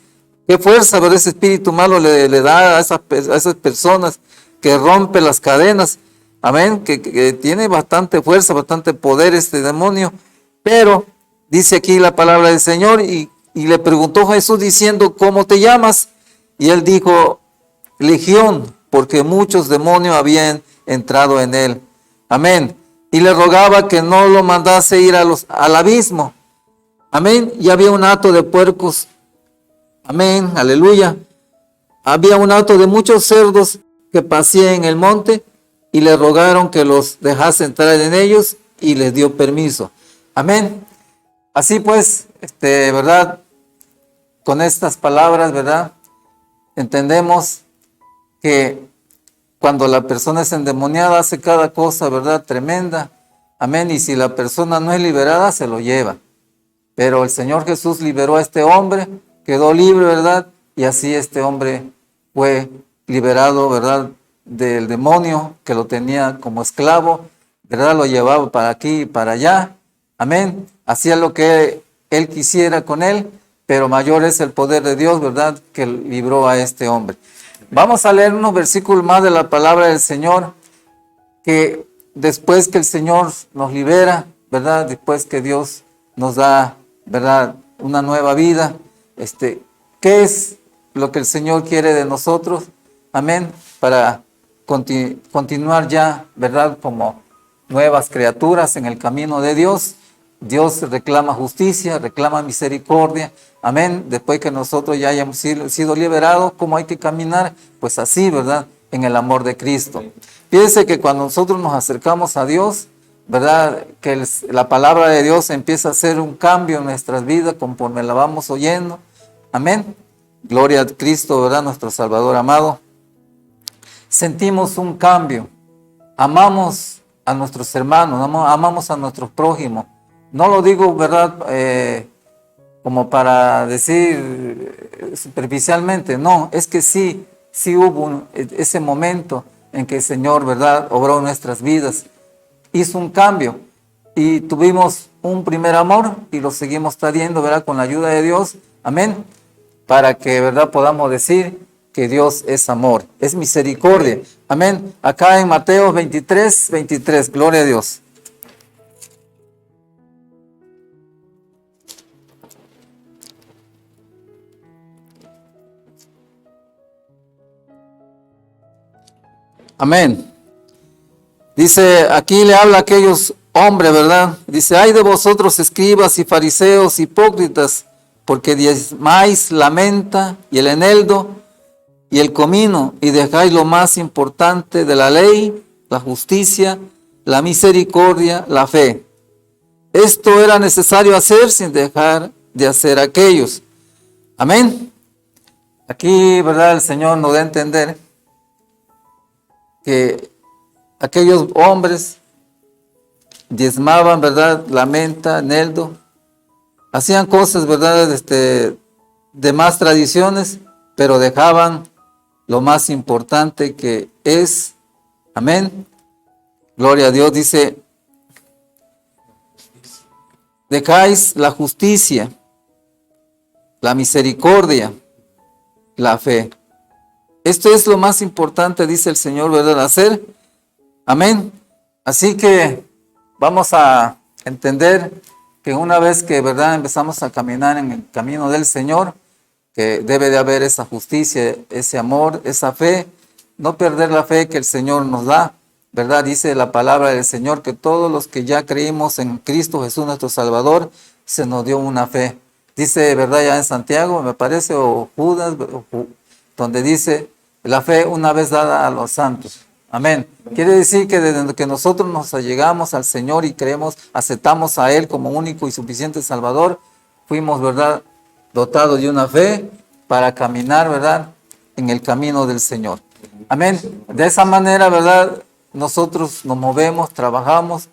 Qué fuerza, ¿verdad?, ese espíritu malo le da a esas personas que rompe las cadenas. Amén, que tiene bastante fuerza, bastante poder este demonio. Pero dice aquí la palabra del Señor, y le preguntó Jesús diciendo: ¿cómo te llamas? Y él dijo: Legión, porque muchos demonios habían entrado en él. Amén. Y le rogaba que no lo mandase ir al abismo. Amén. Y había un hato de puercos. Amén, aleluya. Había un hato de muchos cerdos que pasían en el monte, y le rogaron que los dejase entrar en ellos, y les dio permiso. Amén. Así pues, ¿verdad?, con estas palabras, ¿verdad? Entendemos que cuando la persona es endemoniada hace cada cosa, ¿verdad? Tremenda. Amén. Y si la persona no es liberada, se lo lleva. Pero el Señor Jesús liberó a este hombre, quedó libre, ¿verdad? Y así este hombre fue liberado, ¿verdad? Del demonio que lo tenía como esclavo, ¿verdad? Lo llevaba para aquí y para allá. Amén. Hacía lo que él quisiera con él, pero mayor es el poder de Dios, ¿verdad? Que libró a este hombre. Vamos a leer unos versículos más de la palabra del Señor, que después que el Señor nos libera, ¿verdad? Después que Dios nos da, ¿verdad? Una nueva vida, ¿qué es lo que el Señor quiere de nosotros? Amén. Para continuar ya, ¿verdad? Como nuevas criaturas en el camino de Dios. Dios reclama justicia, reclama misericordia. Amén. Después que nosotros ya hayamos sido liberados, ¿cómo hay que caminar? Pues así, ¿verdad? En el amor de Cristo. Fíjense que cuando nosotros nos acercamos a Dios, ¿verdad? Que la palabra de Dios empieza a hacer un cambio en nuestras vidas conforme la vamos oyendo. Amén. Gloria a Cristo, ¿verdad? Nuestro Salvador amado. Sentimos un cambio. Amamos a nuestros hermanos, amamos a nuestros prójimos. No lo digo, ¿verdad? Como para decir superficialmente, no, es que sí hubo ese momento en que el Señor, ¿verdad? Obró en nuestras vidas, hizo un cambio y tuvimos un primer amor y lo seguimos trayendo, ¿verdad? Con la ayuda de Dios, amén, para que, ¿verdad? Podamos decir que Dios es amor, es misericordia, amén. Acá en Mateo 23, gloria a Dios. Amén. Dice, aquí le habla a aquellos hombres, ¿verdad? Dice, ay de vosotros escribas y fariseos hipócritas, porque diezmáis la menta y el eneldo y el comino, y dejáis lo más importante de la ley, la justicia, la misericordia, la fe. Esto era necesario hacer sin dejar de hacer aquellos. Amén. Aquí, ¿verdad? El Señor nos da a entender que aquellos hombres diezmaban, ¿verdad? La menta, eneldo, hacían cosas, ¿verdad? De más tradiciones, pero dejaban lo más importante que es, amén, gloria a Dios. Dice, dejáis la justicia, la misericordia, la fe. Esto es lo más importante, dice el Señor, ¿verdad? Hacer. Amén. Así que vamos a entender que una vez que, ¿verdad? Empezamos a caminar en el camino del Señor, que debe de haber esa justicia, ese amor, esa fe. No perder la fe que el Señor nos da, ¿verdad? Dice la palabra del Señor que todos los que ya creímos en Cristo Jesús nuestro Salvador, se nos dio una fe. Dice, ¿verdad? Ya en Santiago, me parece, o Judas, donde dice, la fe una vez dada a los santos. Amén. Quiere decir que desde que nosotros nos allegamos al Señor y creemos, aceptamos a Él como único y suficiente Salvador, fuimos, ¿verdad?, dotados de una fe para caminar, ¿verdad?, en el camino del Señor. Amén. De esa manera, ¿verdad?, nosotros nos movemos, trabajamos.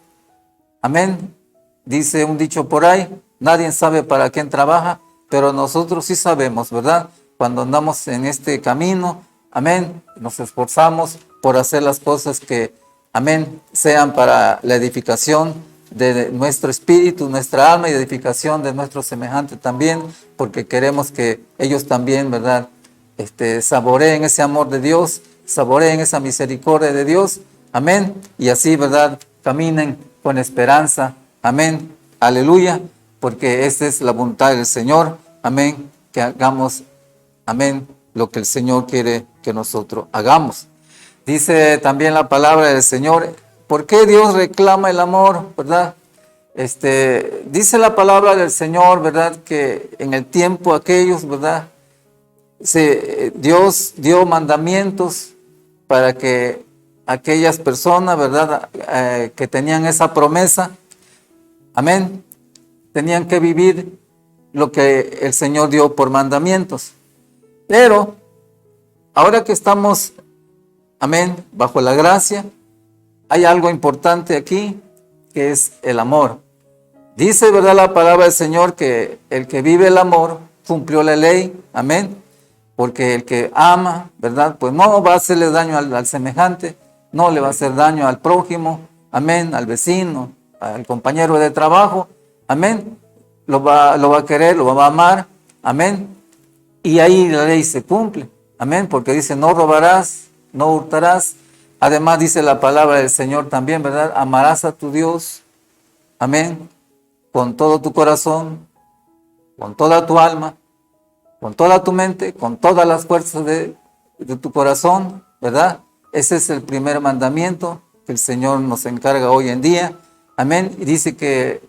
Amén. Dice un dicho por ahí, nadie sabe para quién trabaja, pero nosotros sí sabemos, ¿verdad? Cuando andamos en este camino, amén, nos esforzamos por hacer las cosas que, amén, sean para la edificación de nuestro espíritu, nuestra alma y edificación de nuestro semejante también, porque queremos que ellos también, ¿verdad?, saboreen ese amor de Dios, saboreen esa misericordia de Dios, amén, y así, ¿verdad?, caminen con esperanza, amén, aleluya, porque esta es la voluntad del Señor, amén, que hagamos, amén, lo que el Señor quiere que nosotros hagamos. Dice también la palabra del Señor, ¿por qué Dios reclama el amor, verdad? Dice la palabra del Señor, ¿verdad?, que en el tiempo aquellos, ¿verdad?, Dios dio mandamientos para que aquellas personas, ¿verdad?, que tenían esa promesa, amén, tenían que vivir lo que el Señor dio por mandamientos. Pero ahora que estamos, amén, bajo la gracia, hay algo importante aquí, que es el amor. Dice, ¿verdad?, la palabra del Señor que el que vive el amor cumplió la ley, amén, porque el que ama, ¿verdad?, pues no va a hacerle daño al semejante, no le va a hacer daño al prójimo, amén, al vecino, al compañero de trabajo, amén, lo va a querer, lo va a amar, amén, y ahí la ley se cumple, amén, porque dice, no robarás, no hurtarás. Además dice la palabra del Señor también, ¿verdad? Amarás a tu Dios, amén, con todo tu corazón, con toda tu alma, con toda tu mente, con todas las fuerzas de tu corazón, ¿verdad? Ese es el primer mandamiento que el Señor nos encarga hoy en día, amén. Y dice que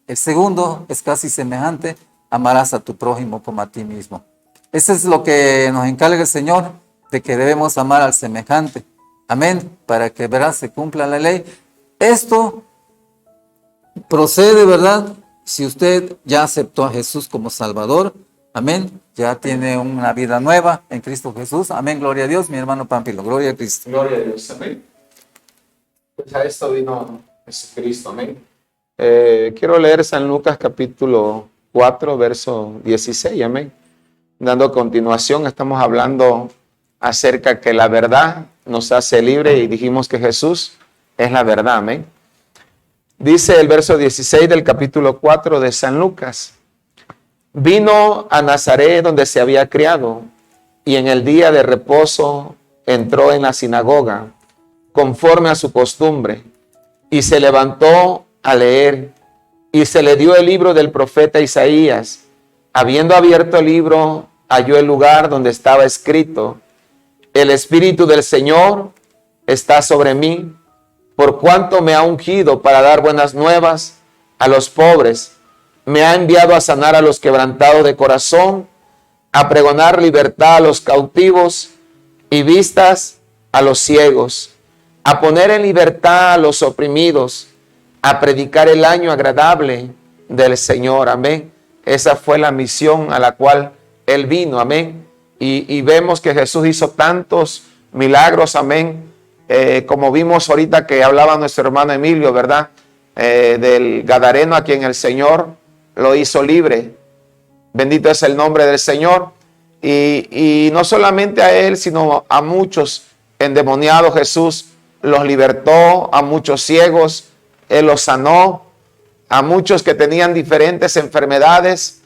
el segundo es casi semejante, amarás a tu prójimo como a ti mismo. Eso es lo que nos encarga el Señor, de que debemos amar al semejante. Amén, para que, ¿verdad?, se cumpla la ley. Esto procede, ¿verdad?, si usted ya aceptó a Jesús como Salvador, amén, ya tiene una vida nueva en Cristo Jesús, amén, gloria a Dios, mi hermano Pampilo, gloria a Cristo. Gloria a Dios, amén. Pues a esto vino Jesucristo, amén. Quiero leer San Lucas capítulo 4, verso 16, amén. Dando continuación, estamos hablando acerca que la verdad nos hace libre y dijimos que Jesús es la verdad, amén. Dice el verso 16 del capítulo 4 de San Lucas: vino a Nazaret donde se había criado, y en el día de reposo entró en la sinagoga, conforme a su costumbre, y se levantó a leer, y se le dio el libro del profeta Isaías. Habiendo abierto el libro, halló el lugar donde estaba escrito: el Espíritu del Señor está sobre mí, por cuanto me ha ungido para dar buenas nuevas a los pobres. Me ha enviado a sanar a los quebrantados de corazón, a pregonar libertad a los cautivos y vistas a los ciegos, a poner en libertad a los oprimidos, a predicar el año agradable del Señor. Amén. Esa fue la misión a la cual Él vino. Amén. Y vemos que Jesús hizo tantos milagros, amén, como vimos ahorita que hablaba nuestro hermano Emilio, ¿verdad? Del Gadareno, a quien el Señor lo hizo libre. Bendito es el nombre del Señor. Y no solamente a él, sino a muchos endemoniados Jesús los libertó, a muchos ciegos Él los sanó, a muchos que tenían diferentes enfermedades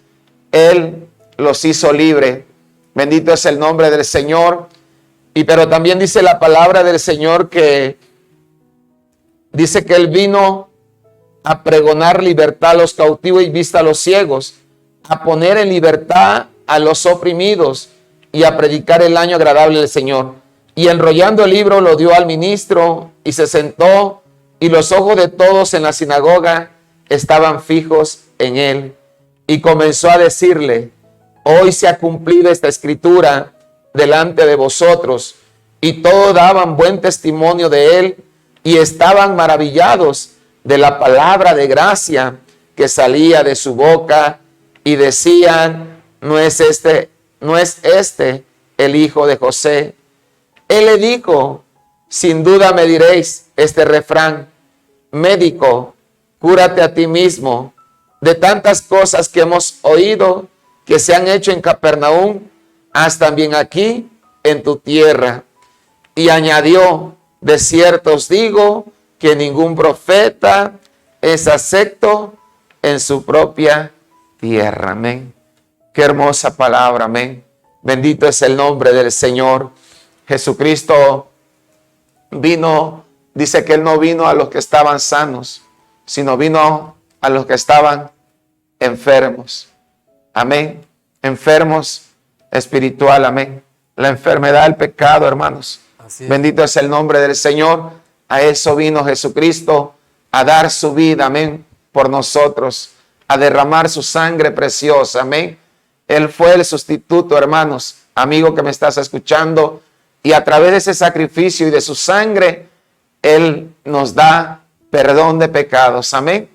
Él los hizo libre. Bendito es el nombre del Señor. Pero también dice la palabra del Señor que dice que Él vino a pregonar libertad a los cautivos y vista a los ciegos, a poner en libertad a los oprimidos y a predicar el año agradable del Señor. Y enrollando el libro lo dio al ministro y se sentó, y los ojos de todos en la sinagoga estaban fijos en él. Y comenzó a decirle: hoy se ha cumplido esta escritura delante de vosotros. Y todos daban buen testimonio de él y estaban maravillados de la palabra de gracia que salía de su boca, y decían: ¿no es este el hijo de José? Él le dijo: sin duda me diréis este refrán: médico, cúrate a ti mismo. De tantas cosas que hemos oído que se han hecho en Capernaum, haz también aquí en tu tierra. Y añadió: de cierto os digo que ningún profeta es acepto en su propia tierra. Amén. Qué hermosa palabra. Amén. Bendito es el nombre del Señor. Jesucristo vino, dice que Él no vino a los que estaban sanos, sino vino a los que estaban enfermos. Amén. Enfermos espiritual. Amén. La enfermedad, el pecado, hermanos. Bendito es el nombre del Señor. A eso vino Jesucristo, a dar su vida, amén, por nosotros, a derramar su sangre preciosa. Amén. Él fue el sustituto, hermanos, amigo que me estás escuchando, y a través de ese sacrificio y de su sangre, Él nos da perdón de pecados. Amén.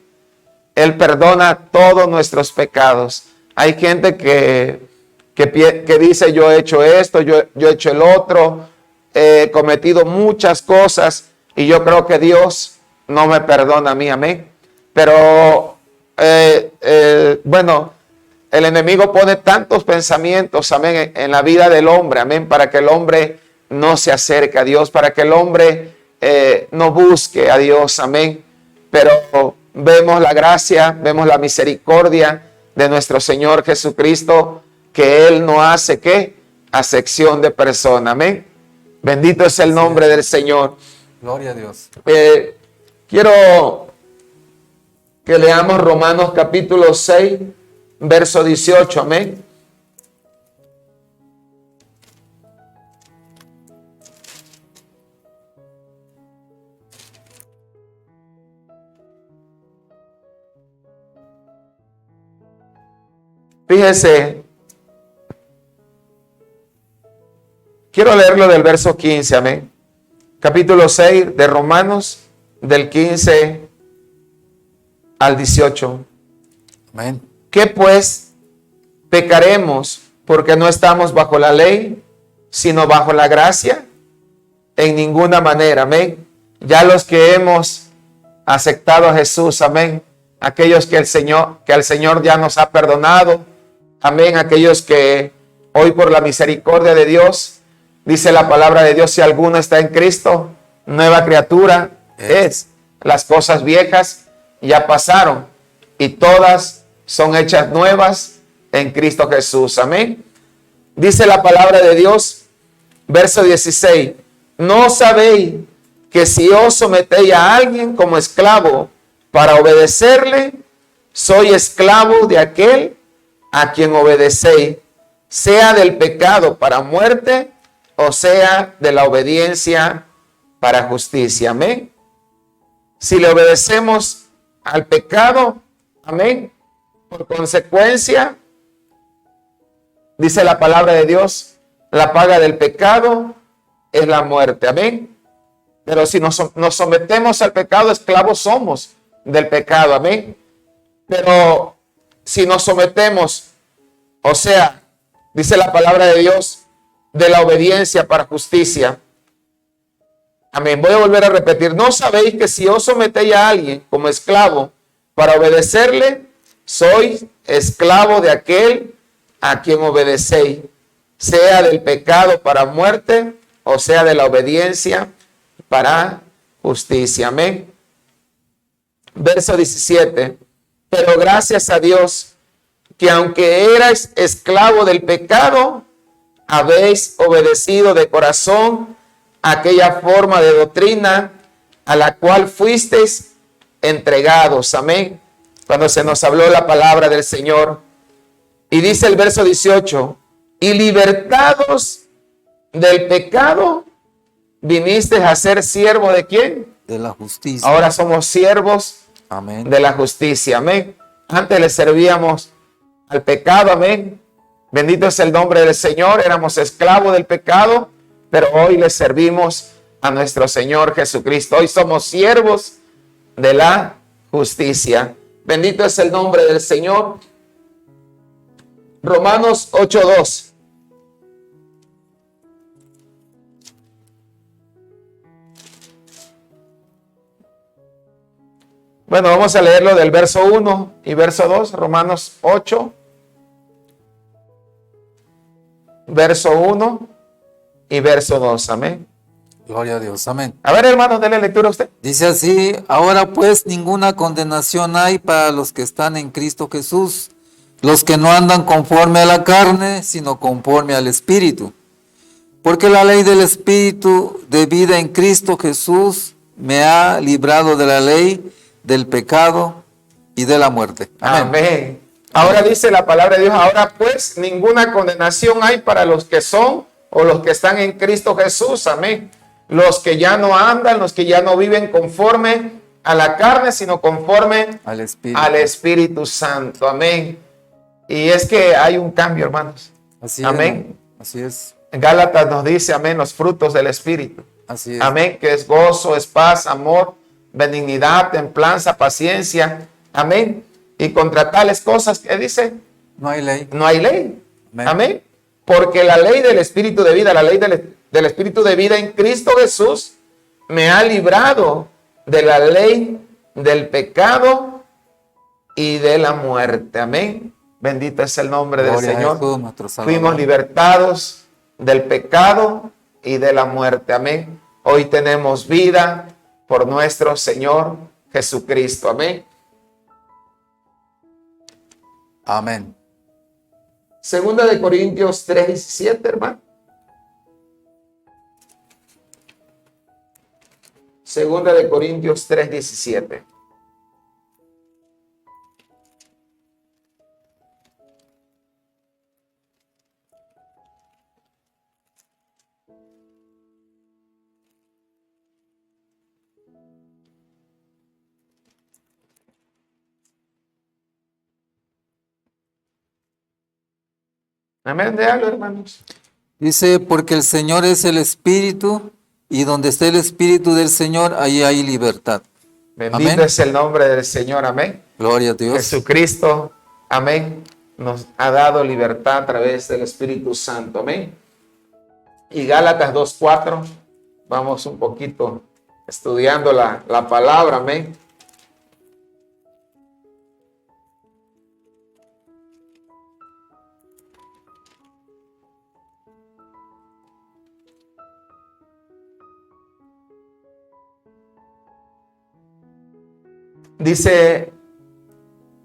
Él perdona todos nuestros pecados. Hay gente que dice, yo he hecho esto, yo he hecho el otro, he cometido muchas cosas y yo creo que Dios no me perdona a mí, amén. Pero, bueno, el enemigo pone tantos pensamientos, amén, en la vida del hombre, amén, para que el hombre no se acerque a Dios, para que el hombre no busque a Dios, amén. Pero vemos la gracia, vemos la misericordia de nuestro Señor Jesucristo, que Él no hace, ¿qué? Acepción de persona, amén. Bendito es el nombre del Señor. Gloria a Dios. Quiero que leamos Romanos capítulo 6, verso 18, amén. Fíjese, quiero leerlo del verso 15, amén. Capítulo 6 de Romanos, del 15 al 18. Amén. ¿Qué pues pecaremos porque no estamos bajo la ley, sino bajo la gracia? En ninguna manera, amén. Ya los que hemos aceptado a Jesús, amén. Aquellos que el Señor ya nos ha perdonado, amén. Aquellos que hoy por la misericordia de Dios, dice la palabra de Dios, si alguno está en Cristo, nueva criatura es. Las cosas viejas ya pasaron y todas son hechas nuevas en Cristo Jesús. Amén. Dice la palabra de Dios, verso 16. ¿No sabéis que si os sometéis a alguien como esclavo para obedecerle, soy esclavo de aquel a quien obedecéis, sea del pecado para muerte o sea de la obediencia para justicia? Amén. Si le obedecemos al pecado, amén, por consecuencia, dice la palabra de Dios, la paga del pecado es la muerte, amén. Pero si nos sometemos al pecado, esclavos somos del pecado, amén. Pero si nos sometemos, o sea, dice la palabra de Dios, de la obediencia para justicia, amén. Voy a volver a repetir. ¿No sabéis que si os sometéis a alguien como esclavo para obedecerle, sois esclavo de aquel a quien obedecéis, sea del pecado para muerte o sea de la obediencia para justicia? Amén. Verso 17. Pero gracias a Dios que aunque erais esclavo del pecado, habéis obedecido de corazón aquella forma de doctrina a la cual fuisteis entregados. Amén. Cuando se nos habló la palabra del Señor. Y dice el verso 18, y libertados del pecado, viniste a ser siervo ¿de quién? De la justicia. Ahora somos siervos, amén, de la justicia. Amén. Antes le servíamos al pecado. Amén. Bendito es el nombre del Señor. Éramos esclavos del pecado, pero hoy le servimos a nuestro Señor Jesucristo. Hoy somos siervos de la justicia. Bendito es el nombre del Señor. Romanos 8:2. Bueno, vamos a leerlo del verso 1 y verso 2. Romanos 8, verso 1 y verso 2. Amén. gloria a Dios, amén. A ver, hermano, déle lectura a usted. Dice así, ahora pues ninguna condenación hay para los que están en Cristo Jesús, los que no andan conforme a la carne, sino conforme al Espíritu. Porque la ley del Espíritu de vida en Cristo Jesús me ha librado de la ley, del pecado y de la muerte. Amén. Amén. Ahora dice la palabra de Dios, ahora pues ninguna condenación hay para los que son o los que están en Cristo Jesús. Amén. Los que ya no andan, los que ya no viven conforme a la carne, sino conforme al Espíritu Santo. Amén. Y es que hay un cambio, hermanos. Así amén. Es, así es. Gálatas nos dice, amén, los frutos del Espíritu. Así es. Amén, que es gozo, es paz, amor, benignidad, templanza, paciencia. Amén. Y contra tales cosas que dice, No hay ley. no hay ley. Amén. Amén. Porque la ley del Espíritu de vida, la ley del Espíritu de vida en Cristo Jesús me ha librado de la ley del pecado y de la muerte. Amén. Bendito es el nombre del Gloria a Señor. Jesús, nuestro Salvador. Fuimos libertados del pecado y de la muerte. Amén. Hoy tenemos vida por nuestro Señor Jesucristo. Amén. Amén. Segunda de Corintios 3:17, hermano. Segunda de Corintios 3:17. Amén, déjalo, hermanos. Dice, porque el Señor es el Espíritu, y donde esté el Espíritu del Señor, ahí hay libertad. Bendito Amén. es el nombre del Señor. Amén. Gloria a Dios. Jesucristo, amén, nos ha dado libertad a través del Espíritu Santo. Amén. Y Gálatas 2:4, vamos un poquito estudiando la palabra. Amén. Dice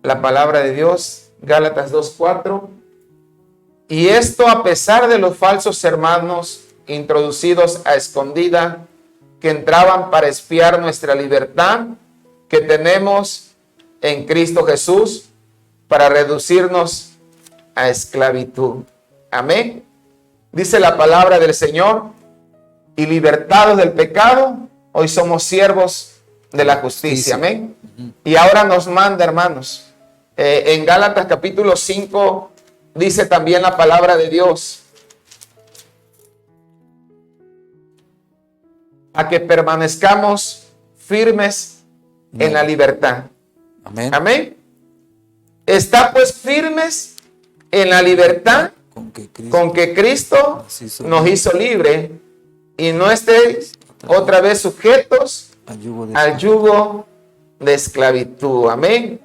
la palabra de Dios, Gálatas 2:4, y esto a pesar de los falsos hermanos introducidos a escondida que entraban para espiar nuestra libertad que tenemos en Cristo Jesús para reducirnos a esclavitud. Amén. Dice la palabra del Señor, y libertados del pecado, hoy somos siervos de la justicia. Amén. Y ahora nos manda, hermanos, en Gálatas capítulo 5 dice también la palabra de Dios, a que permanezcamos firmes en la libertad. Amén. Amén. Está pues firmes en la libertad con que Cristo nos hizo libre, y no estéis otra vez sujetos al yugo de esclavitud. Amén.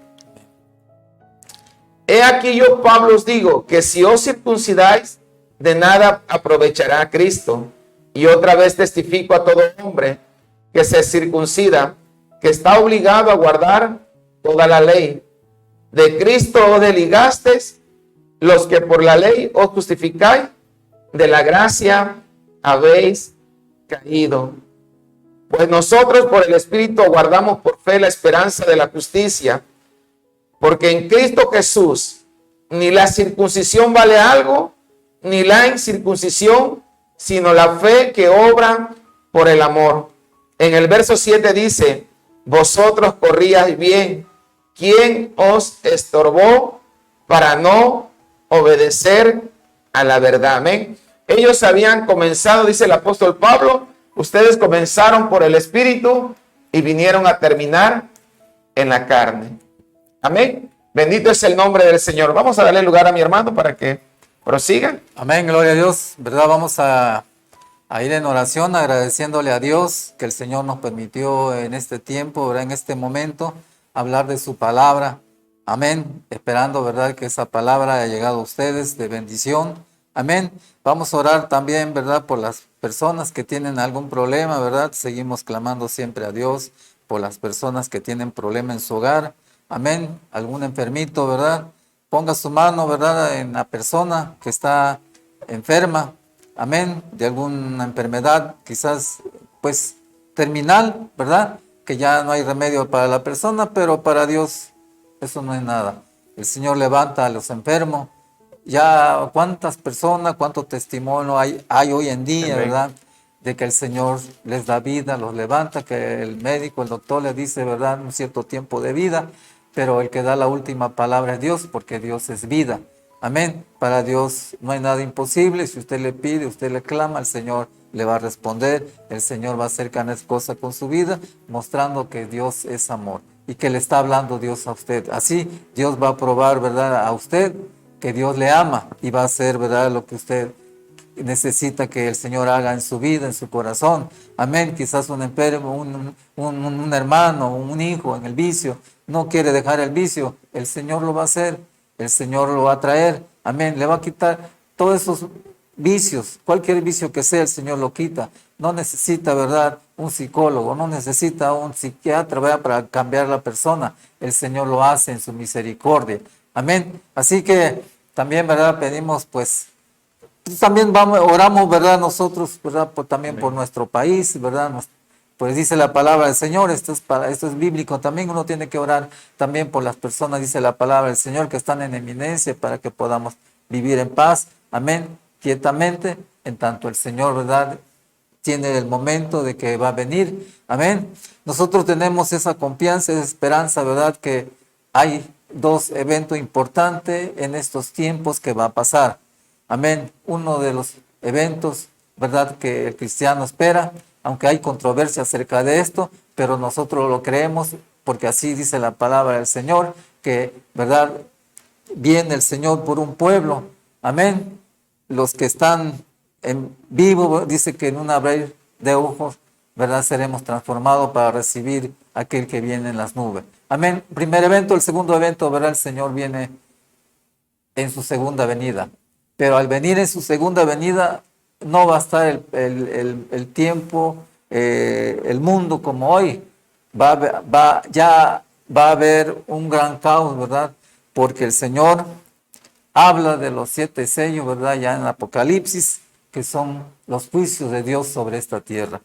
He aquí yo, Pablo, os digo que si os circuncidáis, de nada aprovechará a Cristo. Y otra vez testifico a todo hombre que se circuncida, que está obligado a guardar toda la ley. De Cristo os desligasteis, los que por la ley os justificáis, de la gracia habéis caído. Pues nosotros por el Espíritu guardamos por fe la esperanza de la justicia, porque en Cristo Jesús ni la circuncisión vale algo, ni la incircuncisión, sino la fe que obra por el amor. En el verso 7 dice, vosotros corríais bien, ¿quién os estorbó para no obedecer a la verdad? Amén. Ellos habían comenzado, dice el apóstol Pablo, ustedes comenzaron por el Espíritu y vinieron a terminar en la carne. Amén. Bendito es el nombre del Señor. Vamos a darle lugar a mi hermano para que prosiga. Amén, gloria a Dios. ¿Verdad? Vamos a ir en oración agradeciéndole a Dios que el Señor nos permitió en este tiempo, ¿verdad? En este momento, hablar de su palabra. Amén. Esperando, ¿verdad?, que esa palabra haya llegado a ustedes de bendición. Amén. Vamos a orar también, ¿verdad?, por las personas que tienen algún problema, ¿verdad? Seguimos clamando siempre a Dios por las personas que tienen problema en su hogar. Amén. Algún enfermito, ¿verdad? Ponga su mano, ¿verdad?, en la persona que está enferma. Amén. De alguna enfermedad, quizás, pues, terminal, ¿verdad? Que ya no hay remedio para la persona, pero para Dios eso no es nada. El Señor levanta a los enfermos. Ya cuántas personas, cuánto testimonio hay hoy en día, Amén, ¿verdad? De que el Señor les da vida, los levanta, que el médico, el doctor les dice, ¿verdad?, un cierto tiempo de vida, pero el que da la última palabra es Dios, porque Dios es vida. Amén. Para Dios no hay nada imposible. Si usted le pide, usted le clama, el Señor le va a responder. El Señor va a hacer grandes cosas con su vida, mostrando que Dios es amor y que le está hablando Dios a usted. Así Dios va a probar, ¿verdad?, a usted que Dios le ama y va a hacer, ¿verdad?, lo que usted necesita que el Señor haga en su vida, en su corazón. Amén. Quizás un enfermo, un hermano, un hijo en el vicio, no quiere dejar el vicio. El Señor lo va a hacer, el Señor lo va a traer. Amén. Le va a quitar todos esos vicios, cualquier vicio que sea, el Señor lo quita. No necesita, ¿verdad?, un psicólogo, no necesita un psiquiatra, ¿verdad?, para cambiar la persona. El Señor lo hace en su misericordia. Amén. Así que también, ¿verdad?, pedimos, pues también oramos, ¿verdad?, nosotros, ¿verdad?, también por nuestro país, ¿verdad? Pues dice la palabra del Señor, esto es bíblico también, uno tiene que orar también por las personas, dice la palabra del Señor, que están en eminencia para que podamos vivir en paz, amén, quietamente, en tanto el Señor, ¿verdad?, tiene el momento de que va a venir, amén. Nosotros tenemos esa confianza, esa esperanza, ¿verdad?, que hay dos eventos importantes en estos tiempos que va a pasar. Amén. Uno de los eventos, ¿verdad?, que el cristiano espera, aunque hay controversia acerca de esto, pero nosotros lo creemos porque así dice la palabra del Señor, que, ¿verdad?, viene el Señor por un pueblo. Amén. Los que están en vivo, dice que en un abrir de ojos, ¿verdad?, seremos transformados para recibir aquel que viene en las nubes. Amén. Primer evento. El segundo evento, ¿verdad?, el Señor viene en su segunda venida. Pero al venir en su segunda venida, no va a estar el tiempo, el mundo como hoy. Ya va a haber un gran caos, ¿verdad? Porque el Señor habla de los 7 sellos, ¿verdad?, ya en Apocalipsis, que son los juicios de Dios sobre esta tierra.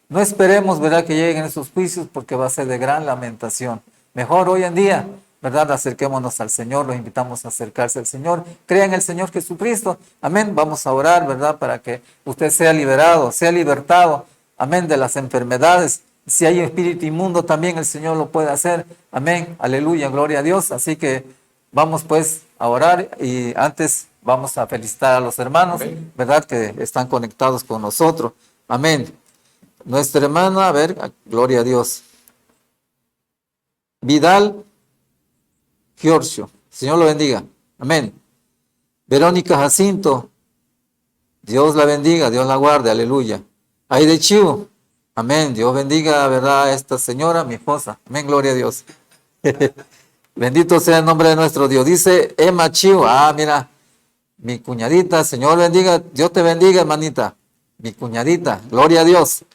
No esperemos, ¿verdad?, que lleguen esos juicios porque va a ser de gran lamentación. Mejor hoy en día, ¿verdad?, acerquémonos al Señor, los invitamos a acercarse al Señor, crean en el Señor Jesucristo, amén, vamos a orar, ¿verdad?, para que usted sea liberado, sea libertado, amén, de las enfermedades. Si hay espíritu inmundo también el Señor lo puede hacer, amén, aleluya, gloria a Dios. Así que vamos pues a orar y antes vamos a felicitar a los hermanos, amén, ¿verdad?, que están conectados con nosotros, amén. Nuestra hermana, a ver, gloria a Dios, Vidal Giorgio, Señor lo bendiga, amén. Verónica Jacinto, Dios la bendiga, Dios la guarde, aleluya. Aide Chiu, amén, Dios bendiga, ¿verdad?, a esta señora, mi esposa, amén, gloria a Dios. Bendito sea el nombre de nuestro Dios. Dice Emma Chiu, mira, mi cuñadita, Señor bendiga, Dios te bendiga, hermanita, mi cuñadita, gloria a Dios.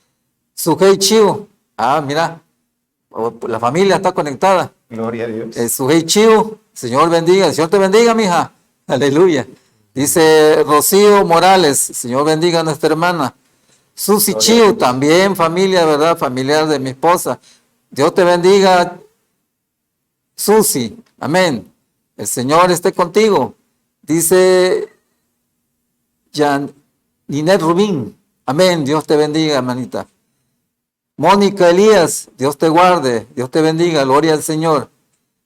Sujei Chiu, mira, la familia está conectada. Gloria a Dios. Sujei Chiu, Señor bendiga, el Señor te bendiga, mija. Aleluya. Dice Rocío Morales, Señor bendiga a nuestra hermana. Susi Chiu, también familia, ¿verdad? Familiar de mi esposa. Dios te bendiga, Susi. Amén. El Señor esté contigo. Dice Ninet Rubín. Amén. Dios te bendiga, hermanita. Mónica Elías, Dios te guarde, Dios te bendiga, gloria al Señor.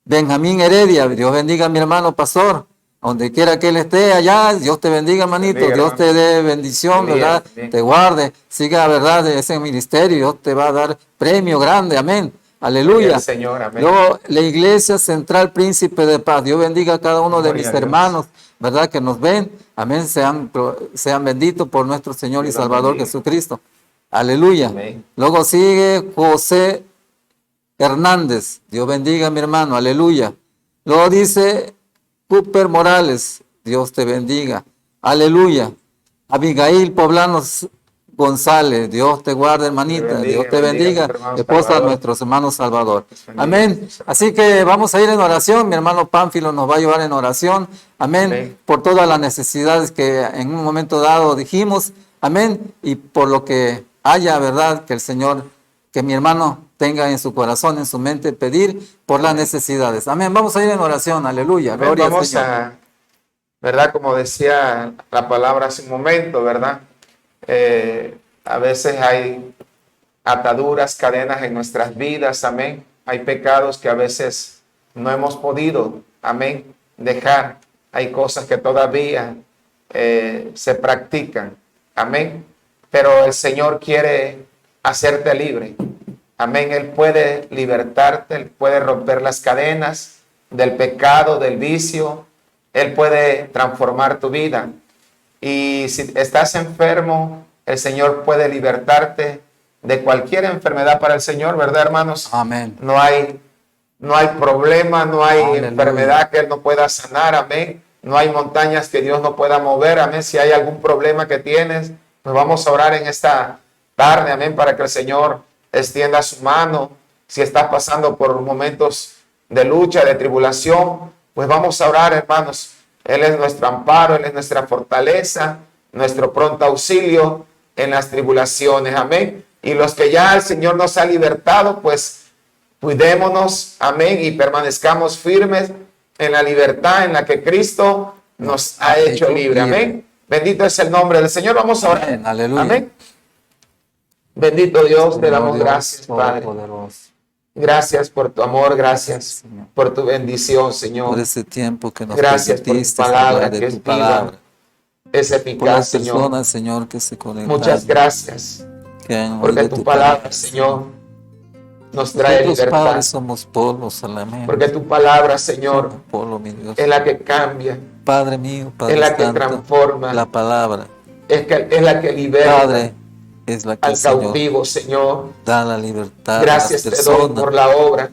Benjamín Heredia, Dios bendiga a mi hermano pastor, donde quiera que él esté allá, Dios te bendiga, hermanito, bendiga, Dios te dé bendición, ¿verdad? Bien. Te guarde, siga, ¿verdad?, ese ministerio, Dios te va a dar premio grande, amén, aleluya. Señor, amén. Luego, la Iglesia Central Príncipe de Paz, Dios bendiga a cada uno de mis hermanos, ¿verdad?, que nos ven, amén, sean benditos por nuestro Señor y Salvador Jesucristo. Aleluya. Amén. Luego sigue José Hernández. Dios bendiga a mi hermano. Aleluya. Luego dice Cooper Morales. Dios te bendiga. Aleluya. Abigail Poblanos González. Dios te guarde, hermanita. Dios te bendiga. Esposa de nuestros hermanos Salvador. Amén. Así que vamos a ir en oración. Mi hermano Pánfilo nos va a ayudar en oración. Amén. Amén. Por todas las necesidades que en un momento dado dijimos. Amén. Y por lo que haya, ¿verdad?, que el Señor, que mi hermano tenga en su corazón, en su mente, pedir por las necesidades. Amén. Vamos a ir en oración. Aleluya. Amén. Gloria Vamos al Señor. ¿Verdad? Como decía la palabra hace un momento, ¿verdad? A veces hay ataduras, cadenas en nuestras vidas. Amén. Hay pecados que a veces no hemos podido, amén, dejar. Hay cosas que todavía se practican. Amén. Pero el Señor quiere hacerte libre. Amén. Él puede libertarte, Él puede romper las cadenas del pecado, del vicio. Él puede transformar tu vida. Y si estás enfermo, el Señor puede libertarte de cualquier enfermedad para el Señor, ¿verdad, hermanos? Amén. No hay problema, no hay Aleluya. enfermedad que Él no pueda sanar, amén. No hay montañas que Dios no pueda mover, amén. Si hay algún problema que tienes, pues vamos a orar en esta tarde, amén, para que el Señor extienda su mano. Si estás pasando por momentos de lucha, de tribulación, pues vamos a orar, hermanos. Él es nuestro amparo, Él es nuestra fortaleza, nuestro pronto auxilio en las tribulaciones, amén. Y los que ya el Señor nos ha libertado, pues cuidémonos, amén, y permanezcamos firmes en la libertad en la que Cristo nos ha hecho libre, amén. Bendito es el nombre del Señor. Vamos a orar. Amén, aleluya. Amén. Bendito Dios, te damos Dios gracias, Padre. Todopoderoso, Gracias por tu amor, gracias Señor, por tu bendición, Señor. por ese tiempo que nos Gracias por tu permitiste palabra hablar que de es tu palabra. Es Por eficaz, las Señor. personas, Señor, que se conectan. Muchas gracias, Que han porque oído tu palabra, Señor, nos trae Nosotros, libertad. Padre, somos polvo solamente. Porque tu palabra, Señor, Somos polvo, mi Dios. es la que cambia, Padre mío, Padre es la que Santo, transforma, la palabra, es la que libera Padre, es la que al el Señor cautivo, Señor. da la libertad Gracias a las te doy personas. por la obra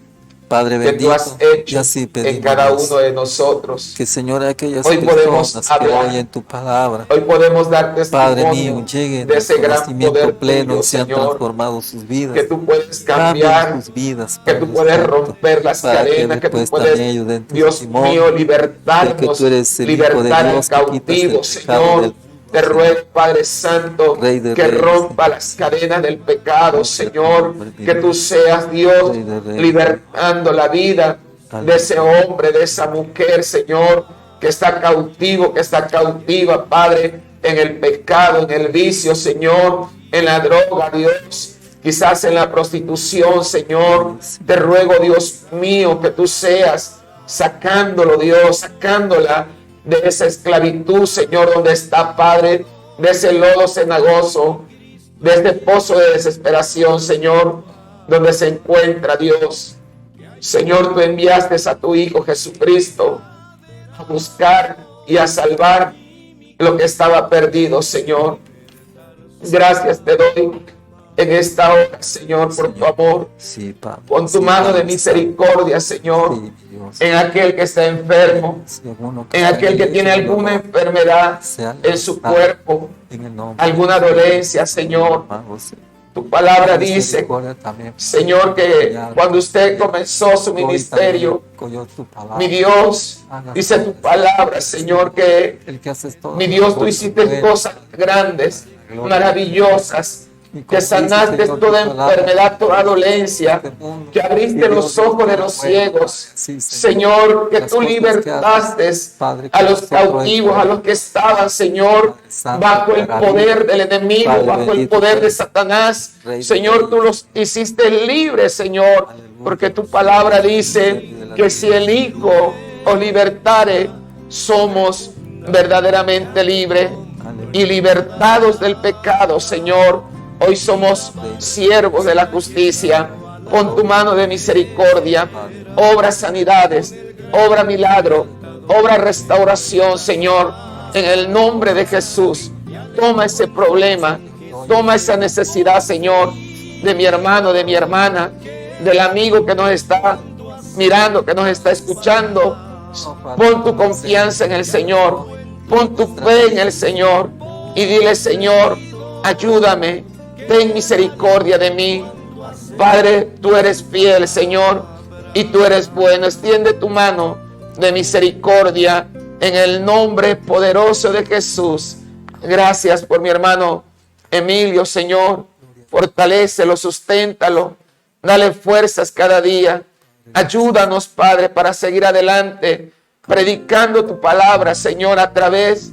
Padre que bendito, tú has y hecho así en pedimos cada Dios, uno de nosotros. que Señor, aquellas Hoy podemos personas que hablar. oyen tu palabra, Hoy podemos dar Padre testimonio mío, lleguen de al ese gran conocimiento poder pleno tuyo, y sean Señor, transformados sus vidas. que tú puedes Cambien cambiar, sus vidas, que Padre tú puedes Santo, romper las para cadenas, que tú después puedes, también ellos den Dios testimonio mío, de que libertarnos, tú eres el Hijo de libertar al Dios que quitas el cautivo, pecado Señor. del Te ruego, Padre Santo, Rey de que reyes, rompa las cadenas del pecado, Rey de Señor, reyes, que tú seas Dios, Rey de reyes, libertando la vida de ese hombre, de esa mujer, Señor, que está cautivo, que está cautiva, Padre, en el pecado, en el vicio, Señor, en la droga, Dios, quizás en la prostitución, Señor. Te ruego, Dios mío, que tú seas sacándolo, Dios, sacándola de esa esclavitud, Señor, donde está, Padre, de ese lodo cenagoso, de este pozo de desesperación, Señor, donde se encuentra, Dios. Señor, tú enviaste a tu Hijo Jesucristo a buscar y a salvar lo que estaba perdido, Señor. Gracias te doy en esta hora, Señor, por tu amor. Sí, Padre. Pon tu Sí, mano de Padre misericordia, Señor, Sí, Dios. en aquel que está enfermo, Si alguno que en está aquel que en tiene el alguna dolor, enfermedad sea en su libertado cuerpo, en el nombre alguna de Jesús. dolencia, Señor. Vamos, Tu palabra dice, misericordia también. Señor, que cuando usted comenzó su Hoy ministerio, también oyó tu palabra. mi Dios, dice tu palabra, Señor, que El que haces todo. mi Dios, tú hiciste cosas grandes, maravillosas, que sanaste toda enfermedad, toda dolencia, que abriste los ojos de los ciegos, Señor, que tú libertaste a los cautivos, a los que estaban, Señor, bajo el poder del enemigo, bajo el poder de Satanás. Señor, tú los hiciste libres, Señor, porque tu palabra dice que si el Hijo os libertare, somos verdaderamente libres y libertados del pecado, Señor. Hoy somos siervos de la justicia. Pon tu mano de misericordia, obra sanidades, obra milagro, obra restauración, Señor, en el nombre de Jesús. Toma ese problema, toma esa necesidad, Señor, de mi hermano, de mi hermana, del amigo que nos está mirando, que nos está escuchando. Pon tu confianza en el Señor, pon tu fe en el Señor y dile, Señor, ayúdame, ten misericordia de mí. Padre, tú eres fiel, Señor, y tú eres bueno. Extiende tu mano de misericordia en el nombre poderoso de Jesús. Gracias por mi hermano Emilio, Señor. Fortalécelo, susténtalo, dale fuerzas cada día. Ayúdanos, Padre, para seguir adelante, predicando tu palabra, Señor, a través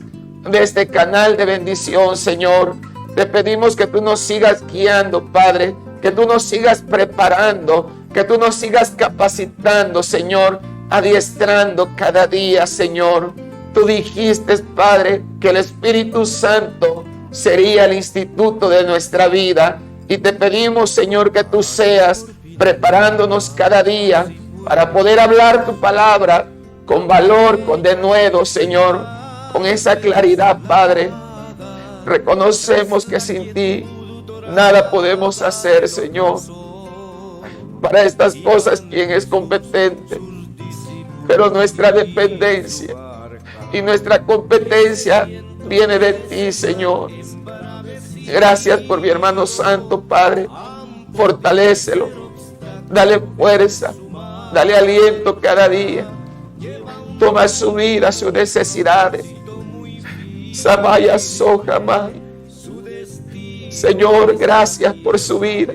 de este canal de bendición, Señor. Te pedimos que tú nos sigas guiando, Padre, que tú nos sigas preparando, que tú nos sigas capacitando, Señor, adiestrando cada día, Señor. Tú dijiste, Padre, que el Espíritu Santo sería el instituto de nuestra vida, y te pedimos, Señor, que tú seas preparándonos cada día para poder hablar tu palabra, con valor, con denuedo, Señor, con esa claridad, Padre. Reconocemos que sin ti nada podemos hacer, Señor. Para estas cosas, ¿quién es competente? Pero nuestra dependencia y nuestra competencia viene de ti, Señor. Gracias por mi hermano santo, Padre. Fortalécelo. Dale fuerza. Dale aliento cada día. Toma su vida, sus necesidades. Samaya Sohamay. Señor, gracias por su vida.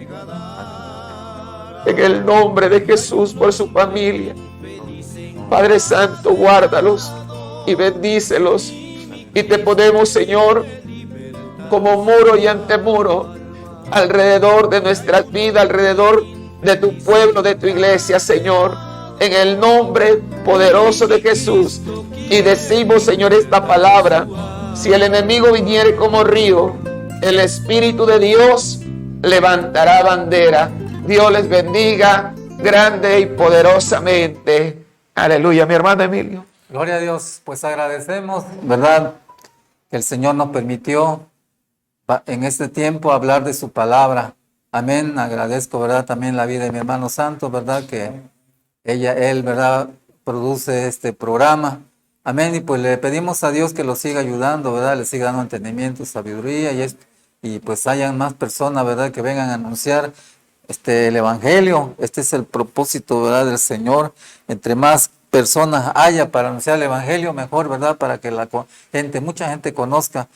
En el nombre de Jesús, por su familia. Padre Santo, guárdalos y bendícelos. Y te ponemos, Señor, como muro y antemuro alrededor de nuestras vidas, alrededor de tu pueblo, de tu iglesia, Señor, en el nombre poderoso de Jesús. Y decimos, Señor, esta palabra: si el enemigo viniere como río, el Espíritu de Dios levantará bandera. Dios les bendiga grande y poderosamente. Aleluya, mi hermano Emilio. Gloria a Dios, pues agradecemos, ¿verdad?, que el Señor nos permitió en este tiempo hablar de su palabra. Amén. Agradezco, ¿verdad?, también la vida de mi hermano santo, ¿verdad?, que él, ¿verdad?, produce este programa. Amén. Y pues le pedimos a Dios que lo siga ayudando, ¿verdad?, le siga dando entendimiento, sabiduría, y pues hayan más personas, ¿verdad?, que vengan a anunciar el Evangelio. Este es el propósito, ¿verdad?, del Señor. Entre más personas haya para anunciar el Evangelio, mejor, ¿verdad?, para que mucha gente conozca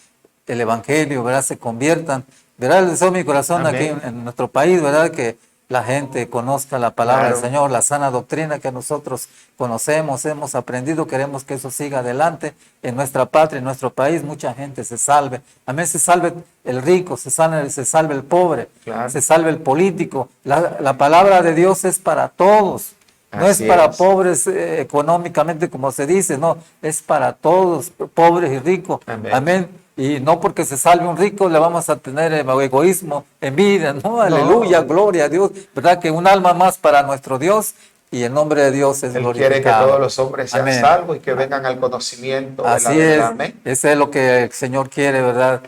el Evangelio, ¿verdad?, se conviertan. ¿Verdad? El deseo de mi corazón. Amén. Aquí en nuestro país, ¿verdad?, que la gente conozca la palabra del Señor, la sana doctrina que nosotros conocemos, hemos aprendido. Queremos que eso siga adelante en nuestra patria, en nuestro país. Mucha gente se salve. Amén. Se salve el rico, se salve el pobre, se salve el político. La palabra de Dios es para todos. No es para pobres económicamente, como se dice, no, es para todos, pobres y ricos. Amén. Amén. Y no porque se salve un rico le vamos a tener egoísmo, envidia, ¿no? Aleluya, gloria a Dios. ¿Verdad? Que un alma más para nuestro Dios y el nombre de Dios es glorificado. Él quiere que todos los hombres sean salvos y que vengan al conocimiento de la verdad. Amén. Eso es lo que el Señor quiere, ¿verdad?,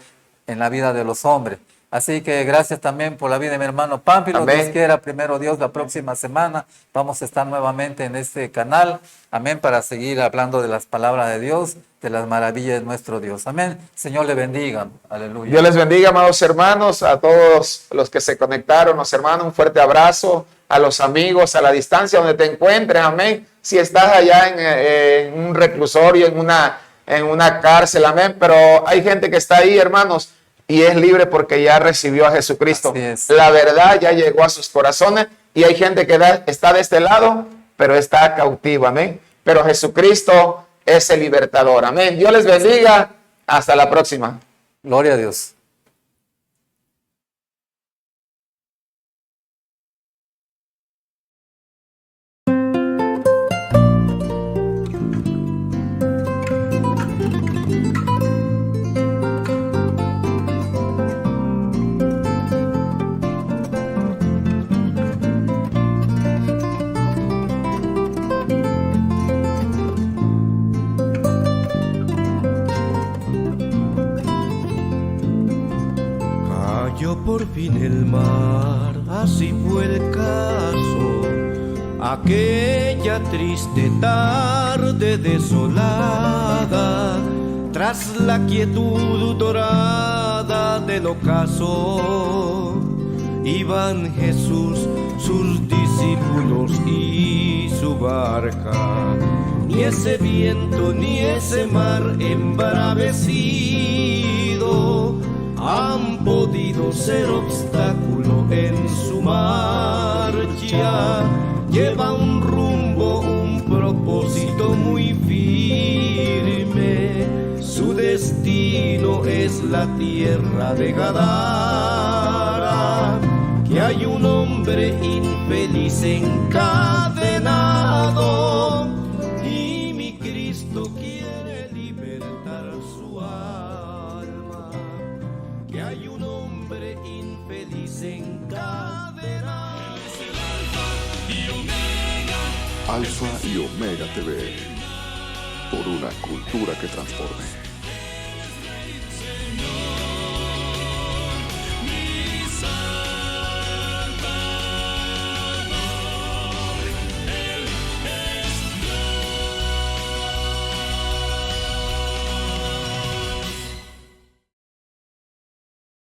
en la vida de los hombres. Así que gracias también por la vida de mi hermano Pámpilo. Amén. Dios quiera, primero Dios, la próxima semana vamos a estar nuevamente en este canal. Amén, para seguir hablando de las palabras de Dios, de las maravillas de nuestro Dios. Amén. Señor le bendiga. Aleluya. Dios les bendiga, amados hermanos, a todos los que se conectaron, los hermanos, un fuerte abrazo, a los amigos, a la distancia donde te encuentres. Amén. Si estás allá en un reclusorio, en una cárcel, amén, pero hay gente que está ahí, hermanos, y es libre porque ya recibió a Jesucristo. La verdad ya llegó a sus corazones, y hay gente que está de este lado, pero está cautiva, amén. Pero Jesucristo es el libertador, amén. Dios les bendiga. Hasta la próxima. Gloria a Dios. Por fin el mar, así fue el caso, aquella triste tarde desolada, tras la quietud dorada del ocaso, iban Jesús, sus discípulos y su barca, ni ese viento ni ese mar embravecido han podido ser obstáculo en su marcha. Lleva un rumbo, un propósito muy firme. Su destino es la tierra de Gadara, que hay un hombre infeliz encadenado, y mi Cristo quiere libertar su alma. Que hay un hombre infeliz encadenado. Alfa y Omega TV. por una cultura que transforme.